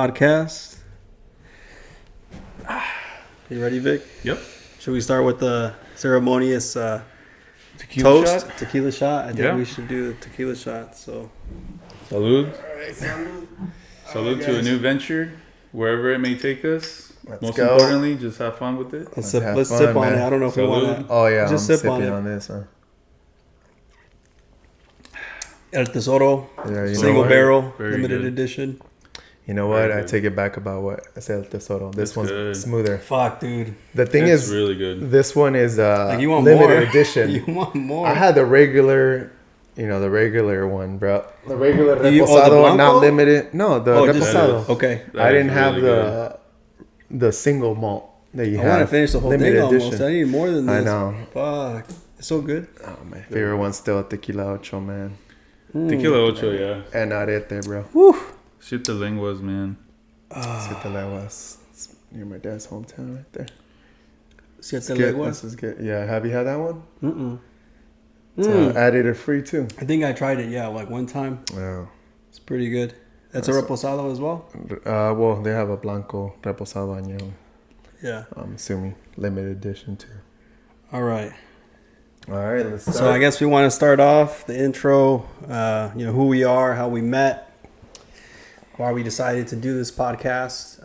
Podcast. You ready, Vic? Yep. Should we start with the ceremonious Tequila toast? shot? Tequila shot? I think Yeah. we should do the tequila shot. So, Salud. salud. Salud to a new venture, wherever it may take us. Let's Most go. importantly, just have fun with it. Let's have sip fun, on man. it. I don't know if we Salud. want to. Oh yeah, Just I'm sip on sipping it. on this. Huh? El Tesoro, Yeah, you single know what? barrel, Very limited good. edition. You know what? Very I good. take it back about what I said. El Tesoro. This That's one's good. smoother. Fuck, dude. The thing It's is, really good. this one is Like you want limited more. edition. You want more. I had the regular, the regular one, bro. The regular the reposado, not Blanco? limited. No, the just reposado. okay. That I is didn't have really the single malt that you I have. want to finish the whole thing Limited almost. edition. I need more than this. I know. Fuck. It's so good. Oh, my favorite one's still Tequila Ocho, man. Tequila Ocho, yeah. And Arete, bro. Woo. Shit the linguas, man. Siete Leguas. It's near my dad's hometown right there. Siete Good. Leguas. This is good. Yeah, have you had that one? Mm-mm. It's added or free too. I think I tried it, yeah, like one time. Oh. It's pretty good. That's a reposado as well? Well, they have a Blanco Reposado Añejo. Yeah. I'm assuming limited edition too. All right. All right, let's start. So I guess we want to start off the intro, who we are, how we met, why we decided to do this podcast.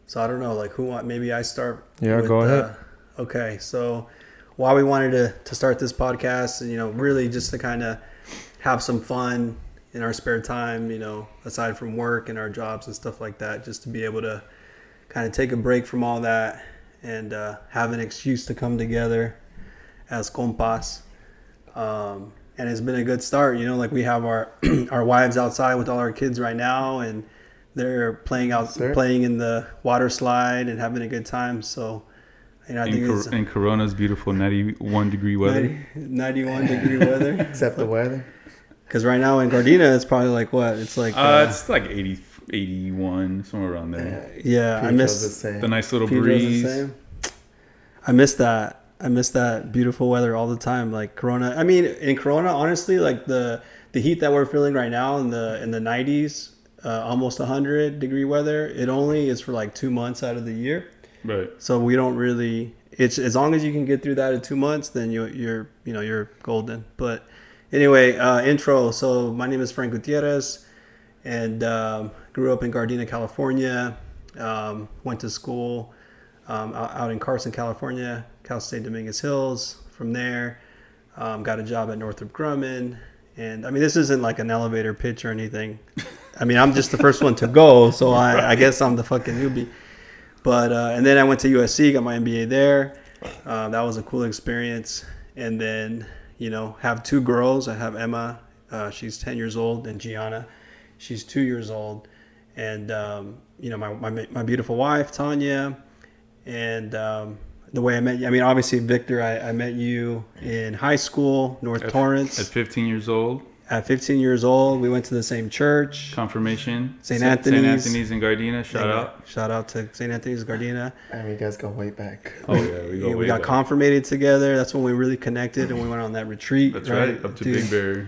So I don't know, like maybe I start. Yeah, go ahead. Okay, so why we wanted to start this podcast, really just to kind of have some fun in our spare time, aside from work and our jobs and stuff like that, just to be able to kind of take a break from all that and have an excuse to come together as compas. And it's been a good start, like we have our our wives outside with all our kids right now, and they're playing in the water slide and having a good time. So I think it's In Corona's beautiful 91 degree weather. 91 degree weather. Except the weather. Because right now in Gardena, it's probably like what? It's like It's like 80, 81, somewhere around there. yeah, I Pedro's miss the same. The nice little Pedro's the breeze. same. I miss that. I miss that beautiful weather all the time. Like Corona. I mean, in Corona, honestly, like the heat that we're feeling right now in the 90s, almost 100 degree weather. It only is for like 2 months out of the year. Right. So we don't really. It's as long as you can get through that in 2 months, then you're golden. But anyway, intro. So my name is Frank Gutierrez, and grew up in Gardena, California. Went to school out in Carson, California, Cal State Dominguez Hills. From there, got a job at Northrop Grumman. And I mean, this isn't like an elevator pitch or anything. I mean, I'm just the first one to go, so I guess I'm the fucking newbie. But and then I went to USC, got my MBA there. That was a cool experience. And then have two girls. I have Emma, she's 10 years old, and Gianna, she's 2 years old. And my beautiful wife Tanya. And the way I met you, I mean, obviously Victor, I met you in high school, North Torrance. At 15 years old. At 15 years old, we went to the same church. Confirmation. St. Anthony's. St. Anthony's in Gardena. Shout out. Shout out to St. Anthony's Gardena. And you guys go way back. Oh, yeah. We got confirmated together. That's when we really connected, and we went on that retreat. That's right. Up to Dude, Big Bear.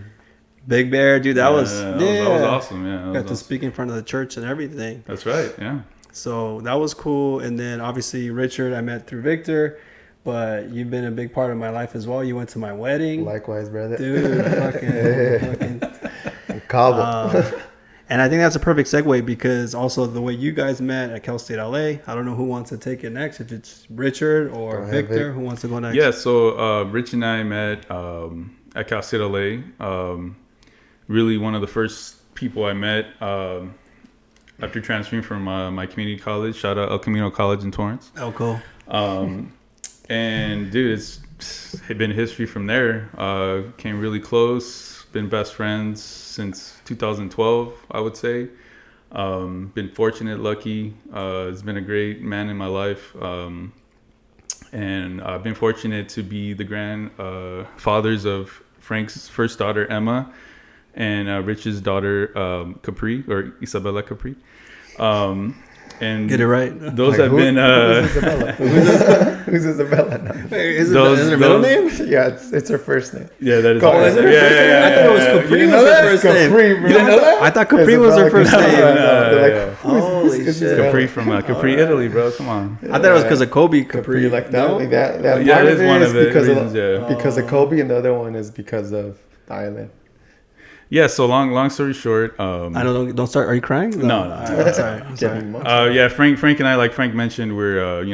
Big Bear, dude. That was awesome. Yeah. Got to speak in front of the church and everything. That's right. Yeah. So that was cool. And then obviously Richard, I met through Victor, but you've been a big part of my life as well. You went to my wedding. Likewise, brother. Dude, fucking Cabo. and I think that's a perfect segue because also the way you guys met at Cal State LA. I don't know who wants to take it next. If it's Richard or Victor, who wants to go next? Yeah. So Rich and I met at Cal State LA. Really, one of the first people I met after transferring from my community college. Shout out El Camino College in Torrance. Oh, cool. And dude, it's been history from there. Came really close. Been best friends since 2012, I would say. Been fortunate, lucky. It's been a great man in my life. And I've been fortunate to be the grandfathers of Frank's first daughter, Emma, and Rich's daughter, Capri, or Isabella Capri. And Get it right. those have been who's Isabella? Who's Isabella now? Wait, is her middle name? Yeah, it's her first name. yeah, that is Oh, is it her first name? I thought it was Capri You was know her that? first name. Capri, bro. You didn't know that? I thought Capri was her first Isabella. name. They're like, Holy who's shit. Isabella? Capri from Capri, Italy, bro. Come on. I thought it was because of Kobe Capri, like that. No? Like that Yeah, part it is one of the because reasons, yeah. because of Kobe, and the other one is because of the island. Yeah, so long story short. I don't start. Are you crying? No. I'm sorry. I'm sorry. Getting emotional. Yeah, Frank and I, like Frank mentioned, we're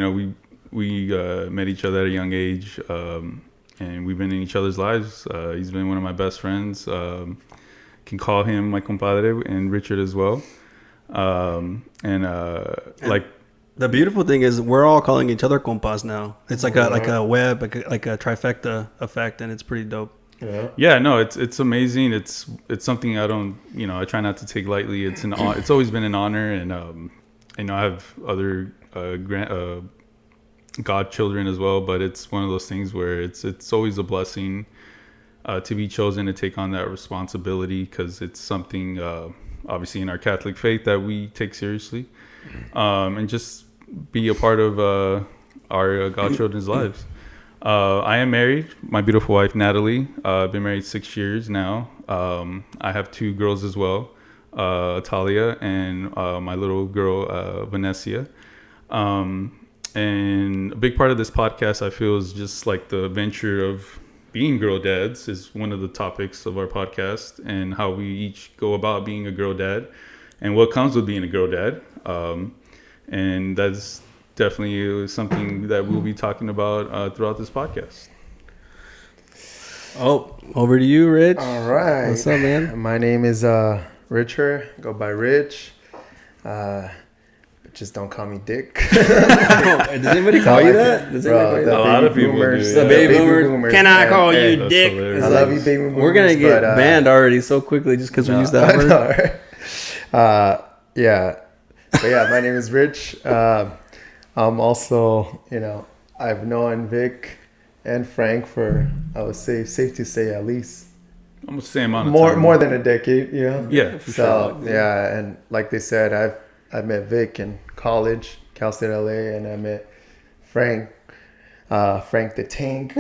we met each other at a young age, and we've been in each other's lives. He's been one of my best friends. Can call him my compadre, and Richard as well. Like The beautiful thing is we're all calling each other compas now. It's like a web, like a trifecta effect, and it's pretty dope. yeah, no, it's amazing. It's something I don't, I try not to take lightly. It's always been an honor, and I have other godchildren as well, but it's one of those things where it's always a blessing to be chosen to take on that responsibility, because it's something obviously in our Catholic faith that we take seriously, and just be a part of our godchildren's lives. I am married. My beautiful wife, Natalie. I've been married 6 years now. I have 2 girls as well, Talia and my little girl, Vanessa. And a big part of this podcast, I feel, is just like the venture of being girl dads is one of the topics of our podcast, and how we each go about being a girl dad and what comes with being a girl dad. And that's definitely something that we'll be talking about throughout this podcast. Oh, over to you, Rich. All right. What's up, man? My name is Richard. Go by Rich. But just don't call me Dick. Does anybody call you that? Does anybody call you The that? A lot of baby people boomers. do, The yeah. baby boomers. Can I call you That's Dick? hilarious. I love you, baby boomers. We're gonna get but, banned already so quickly just because we use that word. Yeah. But yeah, my name is Rich. I'm also, I've known Vic and Frank for, I would say, safe to say, at least Almost the same amount of time. more than a decade. Yeah, for So sure. yeah, and like they said, I met Vic in college, Cal State LA, and I met Frank the Tank.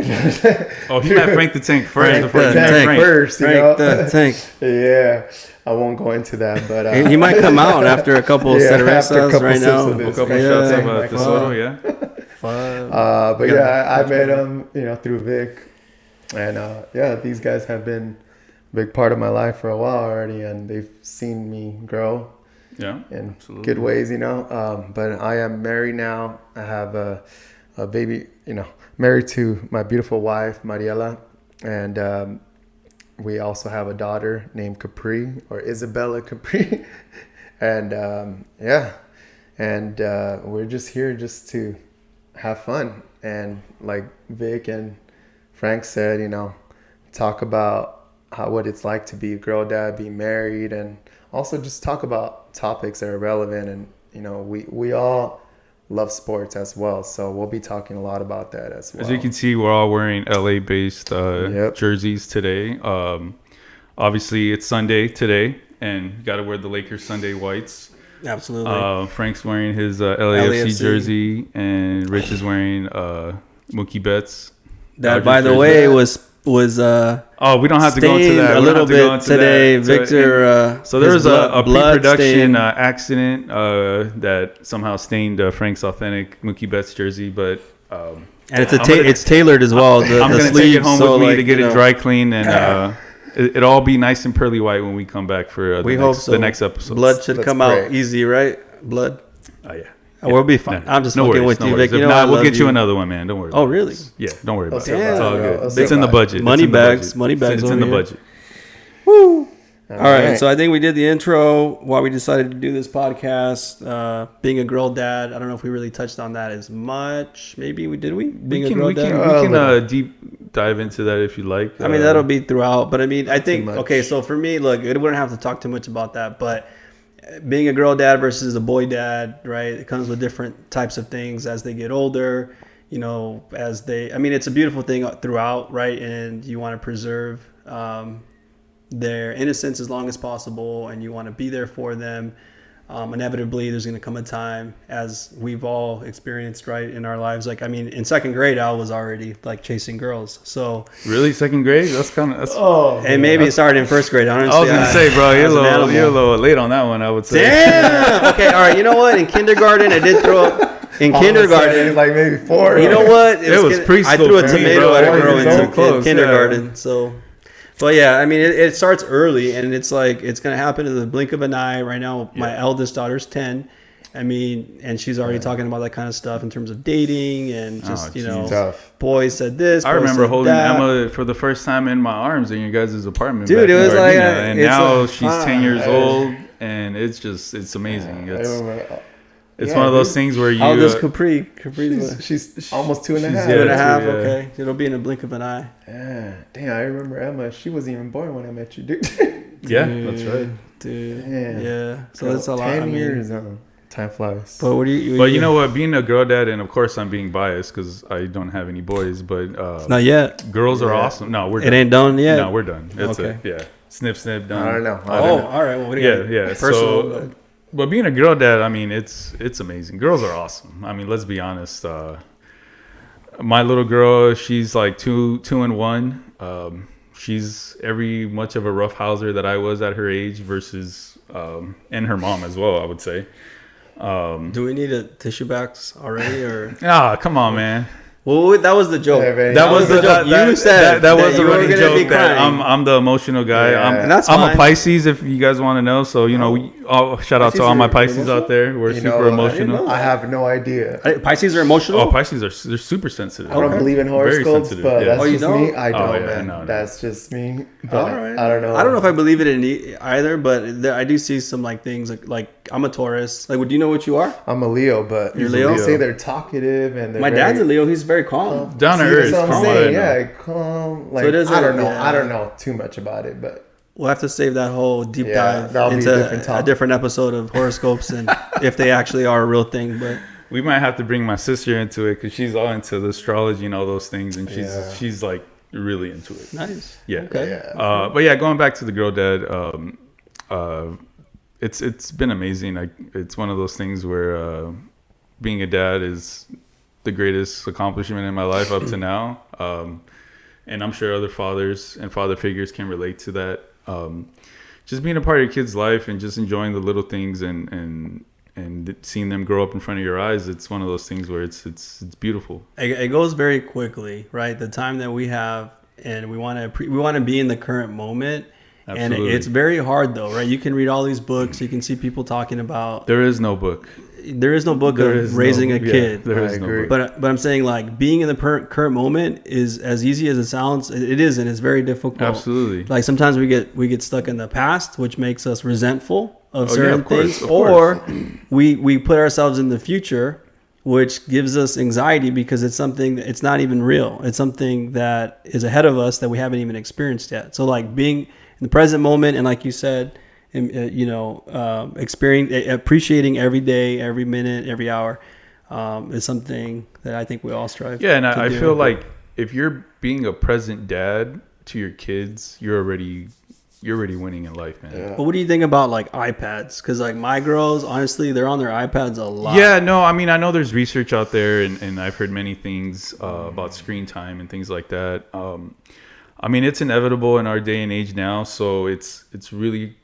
Oh, he met Frank the Tank first. Frank before the he met Tank Frank. first, Frank the Tank. Yeah, I won't go into that, but He might come out after a couple Yeah, after a cervezas couple right sips now. of A this. couple Yeah. shots of Like, Tesoro, yeah. but yeah, I met him, through Vic, and yeah, these guys have been a big part of my life for a while already, and they've seen me grow Yeah, in absolutely. good ways, But I am married now. I have a baby, married to my beautiful wife, Mariela, and we also have a daughter named Capri, or Isabella Capri, and we're just here just to have fun, and like Vic and Frank said, talk about what it's like to be a girl dad, be married, and also just talk about topics that are relevant. And we all love sports as well, so we'll be talking a lot about that as well. As you can see, we're all wearing LA-based Yep. jerseys today. Obviously, it's Sunday today, and you got to wear the Lakers Sunday whites. Absolutely. Frank's wearing his LAFC LAFC. jersey, and Rich is wearing Mookie Betts. That, Dodgers by the jersey. way, was Oh, we don't have to go into stained that. a We don't little have to go bit into today. that. Victor. So there his was a blood pre-production stained. accident that somehow stained Frank's authentic Mookie Betts jersey, but and it's I'm gonna- it's tailored as well. I'm the gonna take sleeves, it home so with me like, to get you it know, dry clean, and it'll all be nice and pearly white when we come back for We hope so. the next episode. Blood should Let's come pray. out easy, right? Blood. Oh yeah. We'll be fine. I'm just fucking with you, Vic. If You know not, I we'll love get you you. another one, man. Don't worry. Oh, about it. really? Yeah, don't worry about it. survive, It's all bro. good. I'll It's in the survive. budget. Money It's in the bags, budget. money bags It's over in the here. budget. All right. So I think we did the intro why we decided to do this podcast. Being a girl dad. I don't know if we really touched on that as much. Maybe we did. Being a girl We dad. can deep dive into that if you like. I mean, that'll be throughout. But I mean, I think, much. okay, so for me, look, we wouldn't have to talk too much about that. But being a girl dad versus a boy dad, right? It comes with different types of things as they get older, I mean, it's a beautiful thing throughout, right? And you want to preserve their innocence as long as possible, and you want to be there for them. Inevitably there's going to come a time, as we've all experienced, right, in our lives. Like, I mean, in second grade, I was already like chasing girls. So really, second grade? That's kind of and maybe it started in first grade. Honestly, I was gonna say, bro, you're a little late on that one, I would say. Damn. Okay, all right. You know what? In kindergarten, I did throw up. In kindergarten, it was like maybe 4. You know what? It was preschool. I threw a for me, tomato bro. at a That girl was in so close, kindergarten. yeah. So, but yeah, I mean, it starts early, and it's like it's gonna happen in the blink of an eye. Right now, my eldest daughter's 10. I mean, and she's already talking about that kind of stuff in terms of dating and just tough. Boys said this. I remember holding that. Emma for the first time in my arms in your guys' apartment. Dude, it was like, and now she's 10 years old, and it's amazing. It's one of those things where you. How old is Capri? She's almost 2.5. She's 2.5. Okay, it'll be in a blink of an eye. Yeah, damn. I remember Emma. She wasn't even born when I met you, dude. Yeah, that's right, dude. Damn. Yeah, so that's a lot. 10 years. Time flies. But what do you? But you know what? Being a girl dad, and of course I'm being biased because I don't have any boys, but not yet. Girls are awesome. No, we're done. It ain't done yet. No, we're done. That's okay. it. Yeah. Snip, done. I don't know. All right. Well, what do you yeah. Personal, so, but being a girl dad, I mean, it's amazing. Girls are awesome. I mean, let's be honest. My little girl, she's like 2 and 1. She's every much of a roughhouser that I was at her age versus, and her mom as well, I would say. Do we need a tissue box already, or? Come on, man. Well, that was the joke. Yeah, that was the joke. You said that was the running joke. That crying. I'm the emotional guy. Yeah. And that's I'm fine. a Pisces, if you guys want to know. So shout out to all my Pisces out there. We're super emotional. I have no idea. Pisces are emotional. Oh, Pisces they're super sensitive. I don't believe in horoscopes, but that's you just don't? me. I don't, yeah, man. no. That's just me. But All right. I don't know. I don't know if I believe it in either, but I do see some like things like I'm a Taurus. Like, do you know what you are? I'm a Leo, but You're Leo? they say they're talkative and My dad's a Leo. He's very calm. Down to earth. That's what I'm saying. Yeah, calm. Like, So I don't know. yeah. I don't know too much about it, but We'll have to save that whole deep dive that'll be into a different episode of horoscopes and if they actually are a real thing. But we might have to bring my sister into it because she's all into the astrology and all those things, and she's like really into it. Nice. Yeah. Okay. yeah. But yeah, going back to the girl dad, it's been amazing. It's one of those things where being a dad is the greatest accomplishment in my life up to now. And I'm sure other fathers and father figures can relate to that. Just being a part of your kid's life and just enjoying the little things and seeing them grow up in front of your eyes. It's one of those things where it's beautiful. It goes very quickly, right? The time that we have, and we want to be in the current moment. Absolutely. And it's very hard though, right? You can read all these books. You can see people talking about. There is no book. There is no book of raising a kid. There is no book. But I'm saying, like, being in the current moment is as easy as it sounds. It is, and it's very difficult. Absolutely. Like sometimes we get stuck in the past, which makes us resentful of certain things, of or course. we put ourselves in the future, which gives us anxiety because it's something that it's not even real. It's something that is ahead of us that we haven't even experienced yet. So like being in the present moment, and like you said, appreciating every day, every minute, every hour is something that I think we all strive. Yeah, and to I do. feel like if you're being a present dad to your kids, you're already winning in life, man. Yeah. But what do you think about like iPads? Because like my girls, honestly, they're on their iPads a lot. Yeah, no, I mean, I know there's research out there, and I've heard many things about screen time and things like that. I mean, it's inevitable in our day and age now, so it's really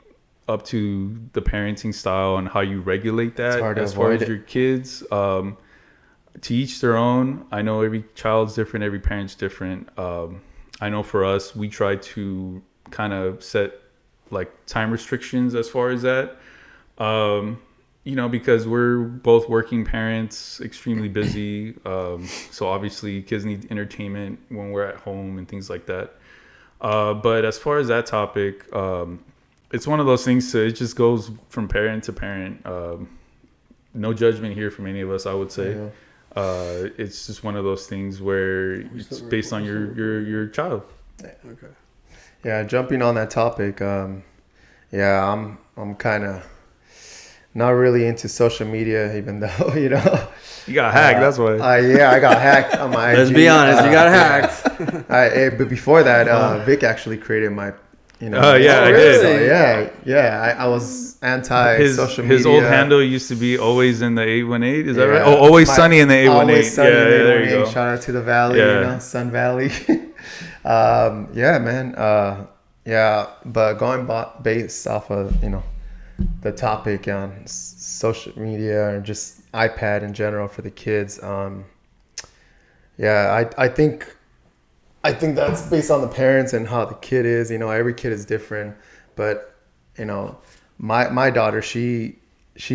up to the parenting style and how you regulate that as far as your kids. To each their own. I know every child's different, every parent's different. I know for us, we try to kind of set like time restrictions as far as that. Because we're both working parents, extremely busy. So obviously kids need entertainment when we're at home and things like that. But as far as that topic, it's one of those things. It just goes from parent to parent. No judgment here from any of us, I would say. Yeah. It's just one of those things where it's based on your child. Yeah. Okay. Yeah, jumping on that topic. I'm kind of not really into social media, even though you got hacked. That's why. I got hacked on my IG. Let's be honest, you got hacked. But before that, Vic actually created my You know, yeah, I did. So, yeah. I was anti social media. His old handle used to be always in the 818. Is that right? Yeah. Oh, always sunny in the 818. Always sunny in the there you 818. go. Shout out to the Valley, Sun Valley. Yeah, man. Yeah, but going based off of, the topic on social media or just iPad in general for the kids. Yeah, I think that's based on the parents and how the kid is. Every kid is different, but my daughter, she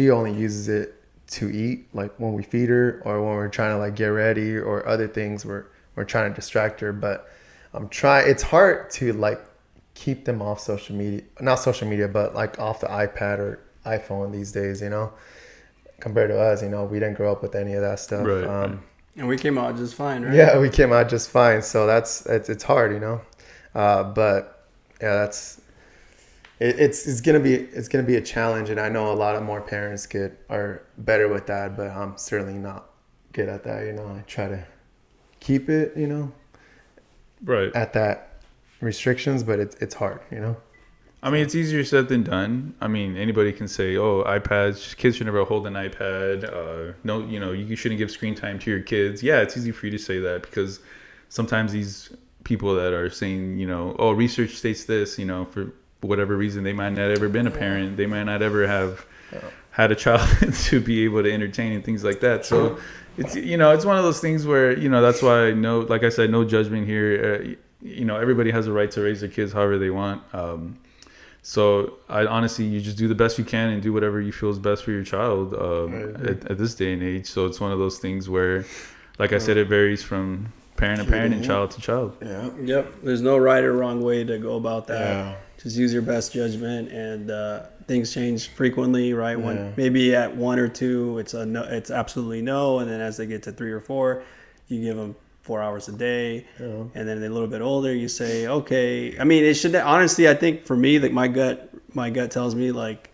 only uses it to eat, like when we feed her or when we're trying to like get ready or other things we're trying to distract her. But it's hard to like keep them off social media, not social media, but like off the iPad or iPhone these days, compared to us. We didn't grow up with any of that stuff. Right. And we came out just fine, right? Yeah, we came out just fine. So it's hard, but yeah, it's gonna be a challenge, and I know a lot of more parents are better with that, but I'm certainly not good at that. I try to keep it, Right. at that restrictions, but it's hard, I mean, it's easier said than done. I mean, anybody can say, "Oh, iPads, kids should never hold an iPad." No, you shouldn't give screen time to your kids. Yeah, it's easy for you to say that because sometimes these people that are saying, "Oh, research states this," for whatever reason, they might not ever been a parent. They might not ever have had a child to be able to entertain and things like that. So it's it's one of those things where that's why like I said, no judgment here. Everybody has a right to raise their kids however they want. So I honestly, you just do the best you can and do whatever you feel is best for your child at this day and age. So it's one of those things where, like I said, it varies from parent to parent and child to child. Yeah. Yep. There's no right or wrong way to go about that. Yeah. Just use your best judgment, and things change frequently, right? When Yeah. maybe at 1 or 2, it's absolutely no, and then as they get to 3 or 4, you give them 4 hours a day, and then a little bit older, you say, okay. I mean, it should honestly. I think for me, like my gut tells me like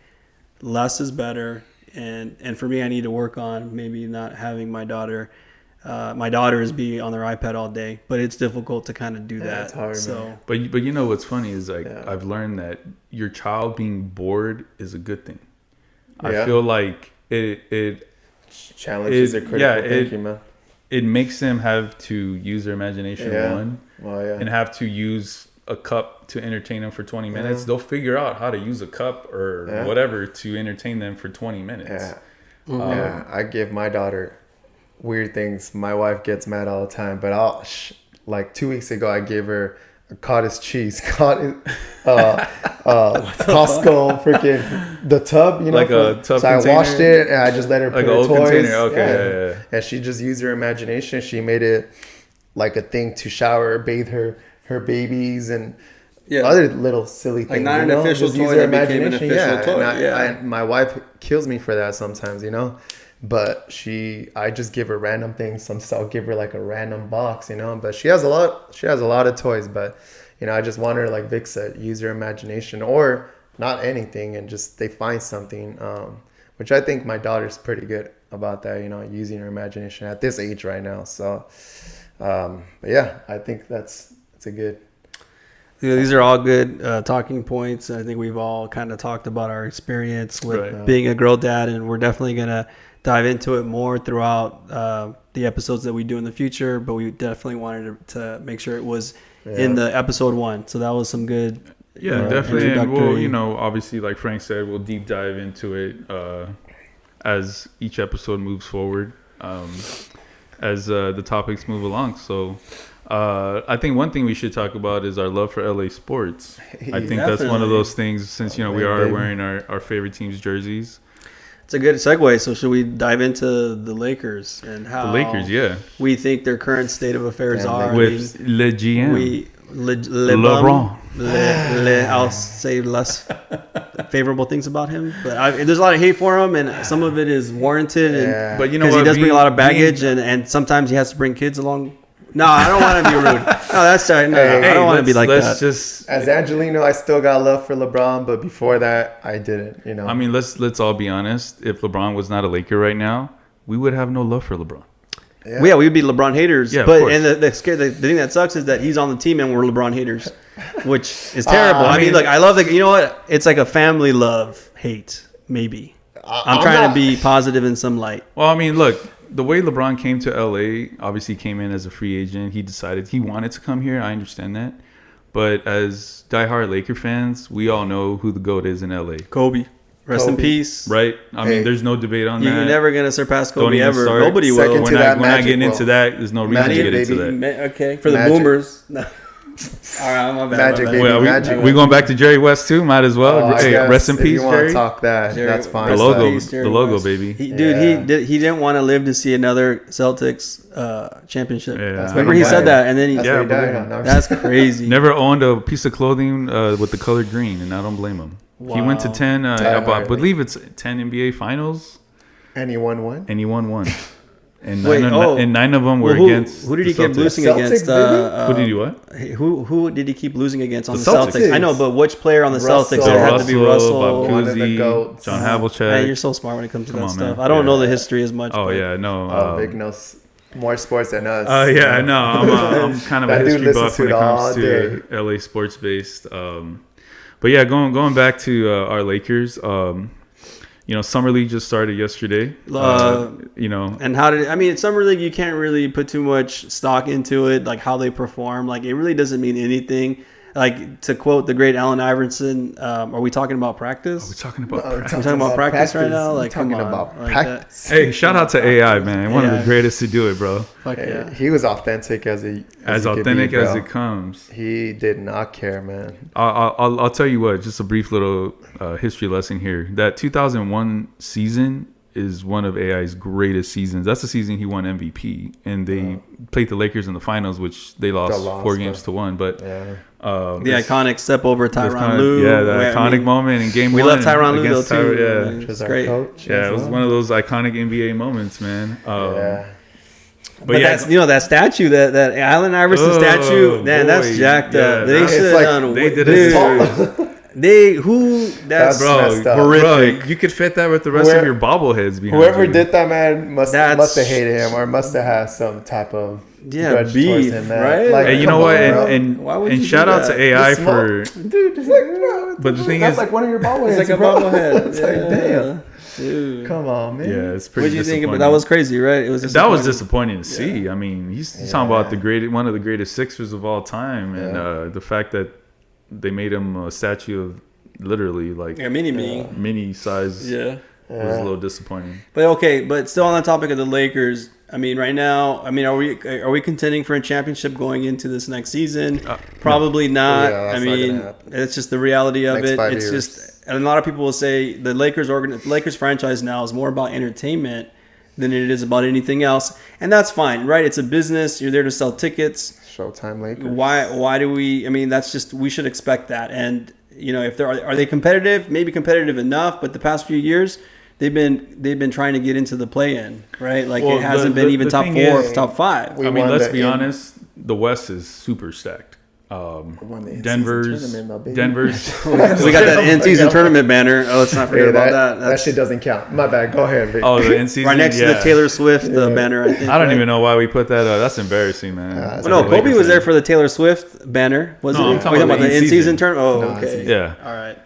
less is better, and for me, I need to work on maybe not having my daughters be on their iPad all day, but it's difficult to kind of do that. It's hard, so. man. But what's funny is like I've learned that your child being bored is a good thing. I feel like it challenges their critical thinking, man. It makes them have to use their imagination and have to use a cup to entertain them for 20 minutes. They'll figure out how to use a cup or whatever to entertain them for 20 minutes. Yeah, I give my daughter weird things. My wife gets mad all the time, but like 2 weeks ago, I gave her a cottage cheese, Costco freaking the tub, like a tub so container? I washed it and I just let her put Like her an old toys. container. Okay, yeah. And she just used her imagination. She made it like a thing to shower, bathe her babies and other little silly things. Like not an official toy that became an official toy. And my wife kills me for that sometimes, But I just give her random things. Sometimes I'll give her like a random box, But she has a lot of toys. But I just want her, like Vic said, use your imagination or not anything, and just they find something. Which I think my daughter's pretty good about that, using her imagination at this age right now. So, but yeah, I think it's a good. Yeah, these are all good talking points. I think we've all kind of talked about our experience with being a girl dad, and we're definitely gonna dive into it more throughout the episodes that we do in the future, but we definitely wanted to make sure it was in the episode 1. So that was some good definitely. And we'll, obviously, like Frank said, we'll deep dive into it as each episode moves forward, as the topics move along. So I think one thing we should talk about is our love for LA sports. I think that's one of those things, since we are wearing our favorite team's jerseys. It's a good segue. So should we dive into the Lakers and how we think their current state of affairs are? With Le GM. LeBron. I'll say less favorable things about him, but there's a lot of hate for him, and some of it is warranted. And, but because he does bring a lot of baggage, and sometimes he has to bring kids along. No, I don't want to be rude. No, that's sorry. No, I don't want to be like that. As Angelino, I still got love for LeBron, but before that, I didn't. I mean, let's all be honest. If LeBron was not a Laker right now, we would have no love for LeBron. Yeah, we would be LeBron haters. Yeah, but and the thing that sucks is that he's on the team and we're LeBron haters. which is terrible. I mean, look, I love you know what? It's like a family love hate, maybe. I'm trying to be positive in some light. Well, I mean, look, the way LeBron came to LA, obviously came in as a free agent. He decided he wanted to come here. I understand that. But as diehard Laker fans, we all know who the GOAT is in LA. Kobe. Rest in peace. Right? I mean, there's no debate on that. You're never going to surpass Kobe Don't even ever. start. Nobody Second will. to We're that not magic getting world. into that. There's no reason to get into that. Okay, for the Magic. boomers. No. All right, my bad. Magic, my bad. baby. Well, Magic. we going back to Jerry West too? Might as well. I Hey, guess rest in if peace, you want Jerry. to talk that, Jerry, that's fine. The logo, Peace, Jerry the logo, West. baby. He didn't want to live to see another Celtics championship. Yeah. Remember he said that, and then he. That's Yeah, what he died but- on. That's crazy. Never owned a piece of clothing with the color green, and I don't blame him. He went to Wow. 10, I Diehard. believe it's 10 NBA finals, And he won one. and he won one. And Wait, nine of them were Well, against. who did he the keep Celtics. losing Celtics, against? Who did he what? Who did he keep losing against on the The Celtics? Celtics. I know, but which player on the Russell. Celtics? Bill It had to be Russell. Bob One of the Cousy, GOATs. John Man, Havlicek. you're so smart when it comes to Come that on, stuff. man. I don't know Yeah. the history as much. Oh but yeah, no. Big knows more sports than us. Yeah, I know. I'm kind of a That dude history buff listens when to it it all comes to LA sports based. But yeah, going back to our Lakers. Summer League just started yesterday. And how did I mean? Summer League, you can't really put too much stock into it, like how they perform. Like it really doesn't mean anything. Like to quote the great Allen Iverson, are we talking about practice? We're talking about practice. We're talking about practice right now. Like talking come on, about like practice. Hey, shout out to AI, man. One of AI. the greatest to do it, bro. Fuck yeah. He was authentic as As he could authentic be, as bro. it comes. He did not care, man. I'll tell you what. Just a brief little history lesson here. That 2001 season is one of AI's greatest seasons. That's the season he won MVP, and they played the Lakers in the finals, which they lost 4 games to 1. But Yeah. The iconic step over Tyronn Lue. Yeah, the where, iconic moment in Game 1. We love Tyronn Lue though against too. Yeah, Which was It's our great. coach. yeah, as it was well. one of those iconic NBA moments, man. Yeah. But yeah, that's that statue, that Allen Iverson statue, man, that's boy. jacked Yeah, up. They that's- should have It's like done. they did dude, that's Bro, horrific. bro, you could fit that with the rest of Whoever- your bobbleheads behind Whoever you. did that, man, must That's- have hated him or must have had some type of grudge beef, towards him, man. right? Like, Hey, you come know what? on, bro. Why would And you shout do out that? to AI The for. dude, it's like, bro, But the thing that's is, like one of your bobbleheads. It's like a bro. bobblehead. It's like, damn. Dude. Come on, man. yeah, it's pretty. What did you think? disappointing. That was crazy, right? It was. That was disappointing. disappointing to see. I mean, he's talking about one of the greatest Sixers of all time, and Yeah. the fact that they made him a statue of literally like Yeah, mini. mini size Yeah. was a little disappointing. But okay, but still on the topic of the Lakers. I mean, right now, are we contending for a championship going into this next season? Probably not. Yeah, I that's not mean, gonna happen. it's just the reality of Next it. 5 It's years. just, and a lot of people will say the Lakers franchise now is more about entertainment than it is about anything else, and that's fine, right? It's a business. You're there to sell tickets. Showtime Lakers. Why do we? I mean, that's just, we should expect that. And if are they competitive? Maybe competitive enough, but the past few years. They've been trying to get into the play-in, right? Like Well, it hasn't the- been the even top thing 4, is- top 5. We I mean, won let's the be in- honest. The West is super stacked. won the in-season Denver's tournament, though, baby. We got that in-season tournament banner. Oh, let's not forget Hey, about that that. That's shit doesn't count. My bad. Go ahead, Vic. Oh, the in-season. right next to the Taylor Swift banner. I think. I don't right? even know why we put that. That's embarrassing, man. that's Well, no, Like a Kobe Laker was there fan. for the Taylor Swift banner, wasn't No, he? I'm talking about the the in-season. in-season tournament. Oh, No, okay. in-season. Yeah. All right.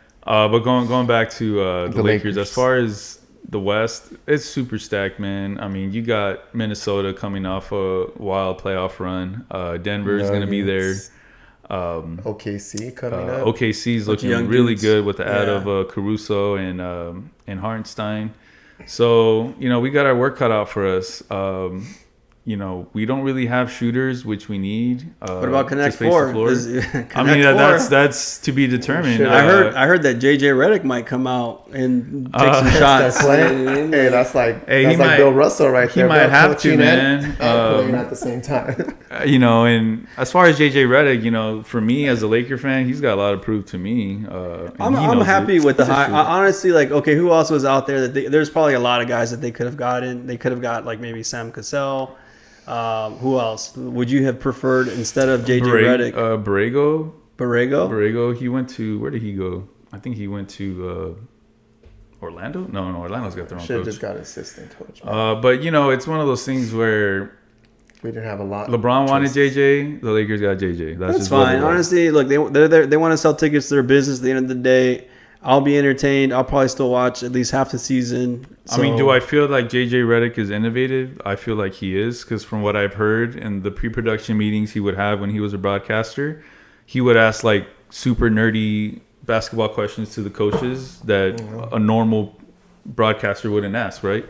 But going back to the Lakers, Lakers. as far as the West, it's super stacked, man. I mean, you got Minnesota coming off a wild playoff run. Denver is going to be there. OKC coming up. OKC's Bunch of looking young really dudes. good with the add Yeah. of Caruso and Hartenstein. So we got our work cut out for us. We don't really have shooters, which we need. What about to Connect space the 4? floor. Connect I mean, 4. that's to be determined. Shit, I heard that JJ Redick might come out and take some That's shots. playing. Hey, that's like Hey, that's he like might- Bill Russell right he there. might bro, have to, coaching man. and playing at the same time. And as far as JJ Redick, for me as a Laker fan, he's got a lot to prove to me. And I'm he knows happy it. with the It's a high. shooter. Honestly, like, okay, who else was out there that there's probably a lot of guys that they could have gotten. They could have got like maybe Sam Cassell. Who else would you have preferred instead of JJ Redick? Borrego. Borrego. He went to, where did he go? I think he went to Orlando. No, Orlando's got their own Should have coach. just got assistant coach. Man. But it's one of those things where we didn't have a lot. LeBron wanted JJ. The Lakers got JJ. That's just fine. Honestly, look, they want to sell tickets to their business. At the end of the day, I'll be entertained. I'll probably still watch at least half the season. I mean, do I feel like JJ Redick is innovative? I feel like he is, because from what I've heard in the pre-production meetings he would have when he was a broadcaster, he would ask like super nerdy basketball questions to the coaches that a normal broadcaster wouldn't ask, right?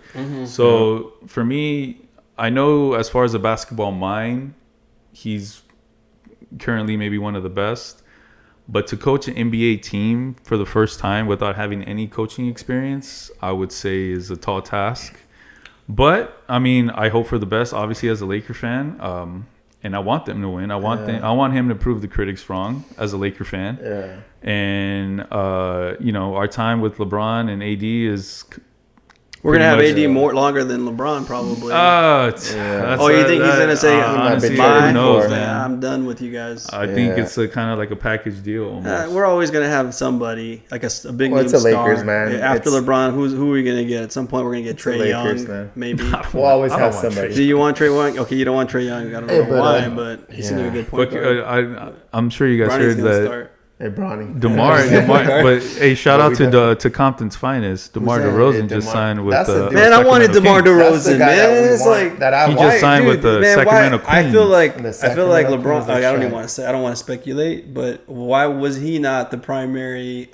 So for me, I know as far as a basketball mind, he's currently maybe one of the best. But to coach an NBA team for the first time without having any coaching experience, I would say is a tall task. But I mean, I hope for the best, obviously, as a Laker fan, and I want them to win. I want him to prove the critics wrong as a Laker fan. Yeah. And our time with LeBron and AD is. We're gonna have AD more longer than LeBron probably. You think he's gonna say, honestly, "Bye, who knows, man? I'm done with you guys"? I think it's kind of like a package deal. Almost. We're always gonna have somebody like a big name it's the star. Lakers, man. After LeBron, who are we gonna get? At some point, we're gonna get Trae Young, man. maybe. We'll always have somebody. Do you want Trae Young? Okay, you don't want Trae Young. I don't know why, but he seemed like a good point guard. I'm sure you guys heard that. Start. Hey, Bronny. DeMar, but hey, shout out to Compton's finest. DeMar DeRozan just signed with the man. I wanted DeMar DeRozan, man. It's like he just signed with the Sacramento Kings. I feel like LeBron. I don't even want to say. I don't want to speculate, but why was he not the primary